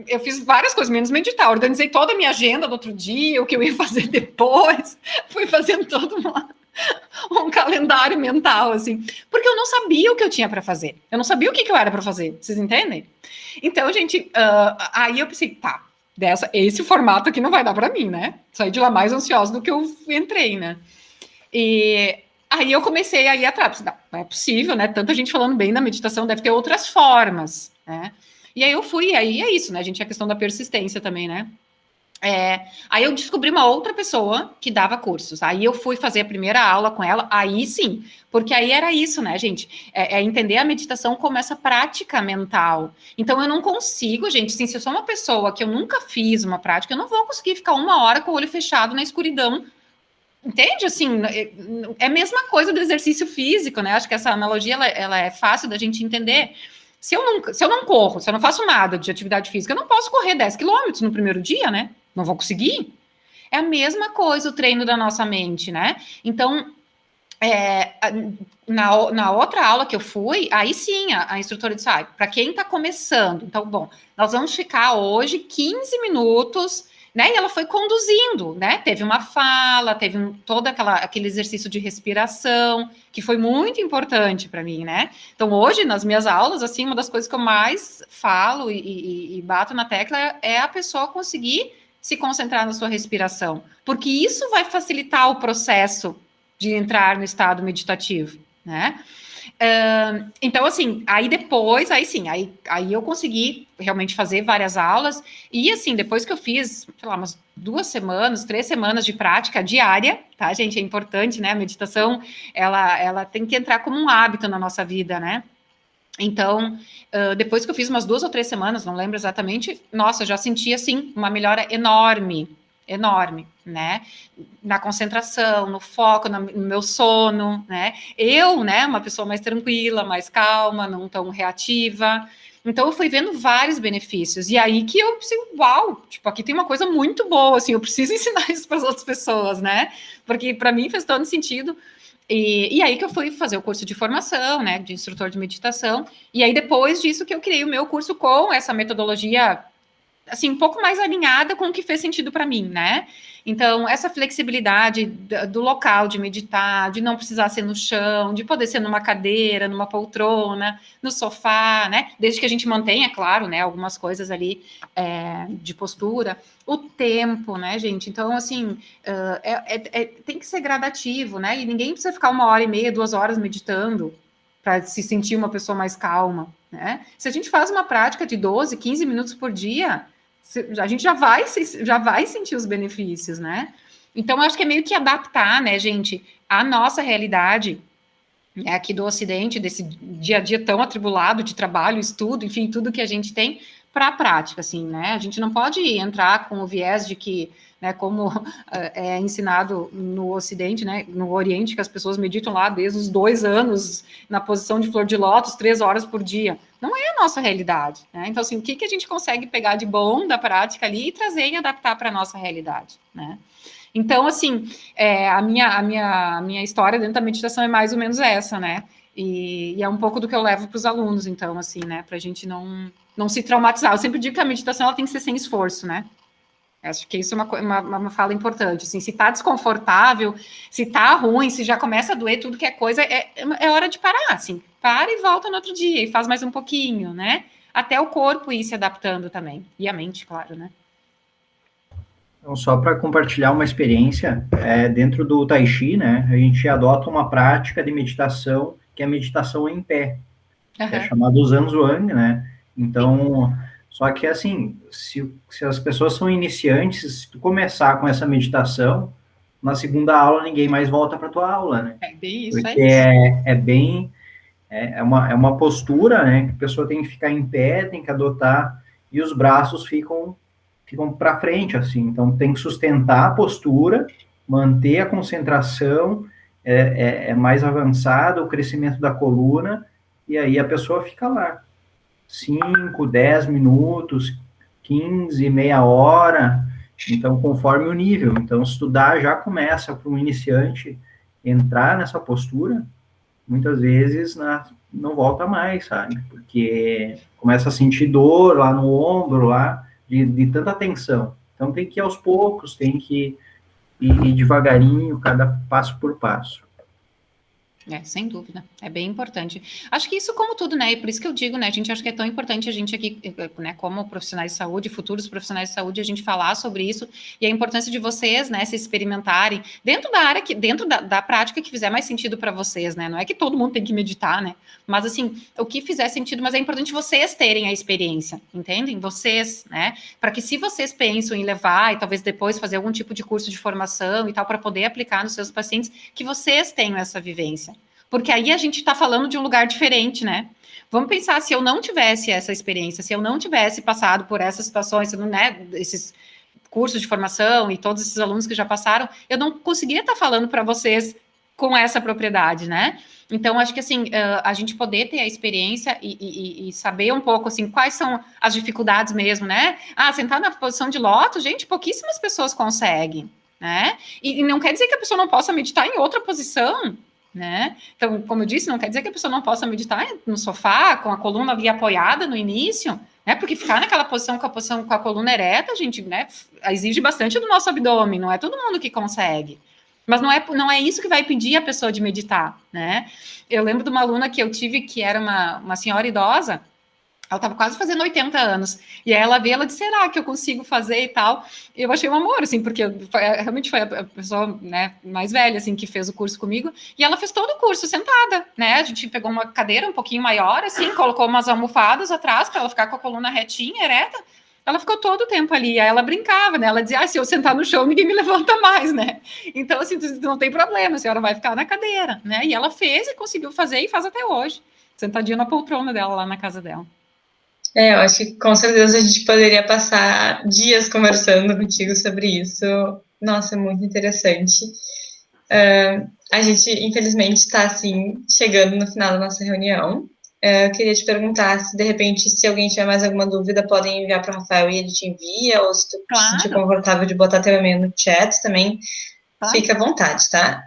eu fiz várias coisas, menos meditar. Organizei toda a minha agenda do outro dia, o que eu ia fazer depois. Fui fazendo todo um calendário mental, assim. Porque eu não sabia o que eu tinha para fazer. Eu não sabia o que eu era para fazer. Vocês entendem? Então, gente, aí eu pensei, tá, esse formato aqui não vai dar para mim, né? Saí de lá mais ansiosa do que eu entrei, né? E aí eu comecei a ir atrás. Não é possível, né? Tanta gente falando bem da meditação, deve ter outras formas, né? E aí eu fui, aí é isso, né? A gente, a questão da persistência também, né? Aí eu descobri uma outra pessoa que dava cursos. Aí eu fui fazer a primeira aula com ela, aí sim, porque aí era isso, né, gente? Entender a meditação como essa prática mental. Então eu não consigo, gente, assim, se eu sou uma pessoa que eu nunca fiz uma prática, eu não vou conseguir ficar 1 hora com o olho fechado na escuridão. Entende? Assim, é a mesma coisa do exercício físico, né? Acho que essa analogia ela é fácil da gente entender. Se eu não corro, se eu não faço nada de atividade física, eu não posso correr 10 quilômetros no primeiro dia, né? Não vou conseguir. É a mesma coisa o treino da nossa mente, né? Então, na outra aula que eu fui, aí sim, a instrutora disse, para quem está começando, então, bom, nós vamos ficar hoje 15 minutos, né? E ela foi conduzindo, né? Teve uma fala, teve todo aquele exercício de respiração, que foi muito importante para mim, né? Então, hoje, nas minhas aulas, assim, uma das coisas que eu mais falo e bato na tecla é a pessoa conseguir se concentrar na sua respiração, porque isso vai facilitar o processo de entrar no estado meditativo, né? Então, assim, aí depois, aí sim, aí eu consegui realmente fazer várias aulas, e assim, depois que eu fiz, sei lá, umas 2 semanas, 3 semanas de prática diária, tá, gente? É importante, né? A meditação, ela tem que entrar como um hábito na nossa vida, né? Então, depois que eu fiz umas 2 ou 3 semanas, não lembro exatamente, nossa, eu já senti, assim, uma melhora enorme, né? Na concentração, no foco, no meu sono, né? Eu, né, uma pessoa mais tranquila, mais calma, não tão reativa. Então, eu fui vendo vários benefícios. E aí que eu pensei, uau, tipo, aqui tem uma coisa muito boa, assim, eu preciso ensinar isso para as outras pessoas, né? Porque para mim fez todo sentido. E aí que eu fui fazer o curso de formação, né, de instrutor de meditação, e aí depois disso que eu criei o meu curso com essa metodologia, assim, um pouco mais alinhada com o que fez sentido para mim, né? Então, essa flexibilidade do local de meditar, de não precisar ser no chão, de poder ser numa cadeira, numa poltrona, no sofá, né? Desde que a gente mantenha, claro, né, algumas coisas ali de postura. O tempo, né, gente? Então, assim, tem que ser gradativo, né? E ninguém precisa ficar 1 hora e meia, 2 horas meditando para se sentir uma pessoa mais calma, né? Se a gente faz uma prática de 12, 15 minutos por dia, a gente já vai sentir os benefícios, né? Então, eu acho que é meio que adaptar, né, gente, a nossa realidade, né, aqui do Ocidente, desse dia a dia tão atribulado de trabalho, estudo, enfim, tudo que a gente tem, para a prática, assim, né? A gente não pode entrar com o viés de que, né, como é ensinado no Ocidente, né, no Oriente, que as pessoas meditam lá desde os 2 anos, na posição de flor de lótus, 3 horas por dia. Não é a nossa realidade, né? Então, assim, o que a gente consegue pegar de bom da prática ali e trazer e adaptar para a nossa realidade, né? Então, assim, a minha história dentro da meditação é mais ou menos essa, né? E é um pouco do que eu levo para os alunos, então, assim, né? Para a gente não se traumatizar. Eu sempre digo que a meditação ela tem que ser sem esforço, né? Acho que isso é uma fala importante, assim, se tá desconfortável, se tá ruim, se já começa a doer tudo que é coisa, é hora de parar, assim, para e volta no outro dia, e faz mais um pouquinho, né? Até o corpo ir se adaptando também, e a mente, claro, né? Então, só para compartilhar uma experiência, dentro do Tai Chi, né, a gente adota uma prática de meditação, que é a meditação em pé, que é chamado Zanzhuang, né? Então, só que assim, se as pessoas são iniciantes, se tu começar com essa meditação, na segunda aula ninguém mais volta para tua aula, né? É bem isso, Porque é uma postura, né, que a pessoa tem que ficar em pé, tem que adotar, e os braços ficam para frente, assim, então tem que sustentar a postura, manter a concentração, mais avançado, o crescimento da coluna, e aí a pessoa fica lá, 5, 10 minutos, 15, meia hora, então conforme o nível, então estudar já começa para um iniciante entrar nessa postura, muitas vezes não volta mais, sabe, porque começa a sentir dor lá no ombro, lá, de tanta tensão. Então, tem que ir aos poucos, tem que ir devagarinho, cada passo por passo. Sem dúvida, é bem importante. Acho que isso como tudo, né, e por isso que eu digo, né, a gente acha que é tão importante a gente aqui, né, como profissionais de saúde, futuros profissionais de saúde, a gente falar sobre isso, e a importância de vocês, né, se experimentarem, dentro da área, dentro da prática que fizer mais sentido para vocês, né, não é que todo mundo tem que meditar, né, mas assim, o que fizer sentido, mas é importante vocês terem a experiência, entendem? Vocês, né, para que se vocês pensam em levar e talvez depois fazer algum tipo de curso de formação e tal, para poder aplicar nos seus pacientes, que vocês tenham essa vivência. Porque aí a gente está falando de um lugar diferente, né? Vamos pensar, se eu não tivesse essa experiência, se eu não tivesse passado por essas situações, né, esses cursos de formação e todos esses alunos que já passaram, eu não conseguiria estar falando para vocês com essa propriedade, né? Então, acho que, assim, a gente poder ter a experiência e saber um pouco, assim, quais são as dificuldades mesmo, né? Sentar na posição de lótus, gente, pouquíssimas pessoas conseguem, né? E não quer dizer que a pessoa não possa meditar em outra posição, né? Então, como eu disse, não quer dizer que a pessoa não possa meditar no sofá, com a coluna ali apoiada no início, né? Porque ficar naquela posição com a coluna ereta, gente, né? Exige bastante do nosso abdômen, não é todo mundo que consegue. Mas não é isso que vai impedir a pessoa de meditar, né? Eu lembro de uma aluna que eu tive, que era uma senhora idosa, ela estava quase fazendo 80 anos. E aí ela veio, ela disse, será que eu consigo fazer e tal? E eu achei um amor, assim, porque realmente foi a pessoa, né, mais velha, assim, que fez o curso comigo. E ela fez todo o curso sentada, né? A gente pegou uma cadeira um pouquinho maior, assim, colocou umas almofadas atrás para ela ficar com a coluna retinha, ereta. Ela ficou todo o tempo ali, aí ela brincava, né? Ela dizia, se eu sentar no chão, ninguém me levanta mais, né? Então, assim, não tem problema, a senhora vai ficar na cadeira, né? E ela fez e conseguiu fazer e faz até hoje, sentadinha na poltrona dela, lá na casa dela. Eu acho que com certeza a gente poderia passar dias conversando contigo sobre isso. Nossa, é muito interessante. A gente, infelizmente, está, assim, chegando no final da nossa reunião. Eu queria te perguntar se, de repente, se alguém tiver mais alguma dúvida, podem enviar para o Rafael e ele te envia, ou se tu se sentir confortável de botar teu e-mail no chat também, fica à vontade, tá?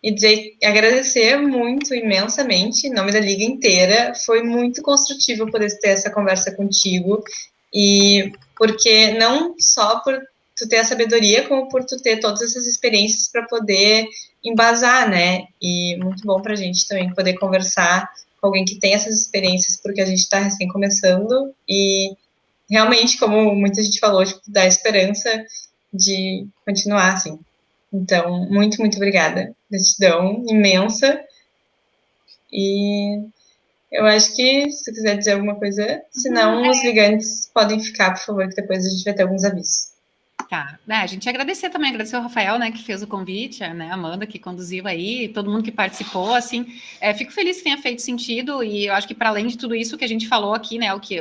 E agradecer muito, imensamente, em nome da Liga inteira. Foi muito construtivo poder ter essa conversa contigo. E porque não só por tu ter a sabedoria, como por tu ter todas essas experiências para poder embasar, né? E muito bom para a gente também poder conversar com alguém que tem essas experiências, porque a gente está recém começando. E realmente, como muita gente falou, tipo, dá esperança de continuar, assim. Então, muito, muito obrigada. Gratidão imensa. E eu acho que, se tu quiser dizer alguma coisa, senão os ligantes podem ficar, por favor, que depois a gente vai ter alguns avisos. Tá, a gente agradecer ao Rafael, né, que fez o convite, né, a Amanda que conduziu aí, todo mundo que participou, assim, fico feliz que tenha feito sentido, e eu acho que para além de tudo isso que a gente falou aqui, né, o que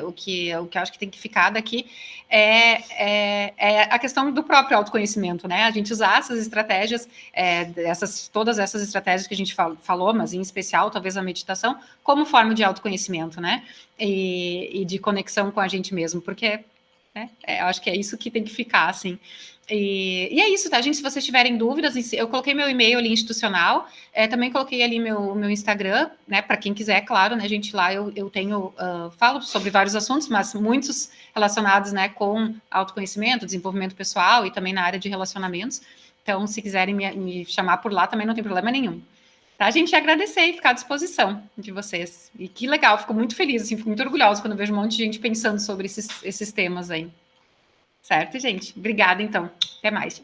eu acho que tem que ficar daqui é a questão do próprio autoconhecimento, né, a gente usar essas estratégias, todas essas estratégias que a gente falou, mas em especial, talvez a meditação, como forma de autoconhecimento, né, e de conexão com a gente mesmo, porque né? Eu acho que é isso que tem que ficar, assim. E é isso, tá, gente? Se vocês tiverem dúvidas, eu coloquei meu e-mail ali institucional, também coloquei ali meu Instagram, né? Para quem quiser, claro, né, gente? Lá eu tenho, falo sobre vários assuntos, mas muitos relacionados, né, com autoconhecimento, desenvolvimento pessoal e também na área de relacionamentos. Então, se quiserem me chamar por lá, também não tem problema nenhum. Tá, gente? Agradecer e ficar à disposição de vocês. E que legal, fico muito feliz, assim, fico muito orgulhosa quando vejo um monte de gente pensando sobre esses temas aí. Certo, gente? Obrigada, então. Até mais.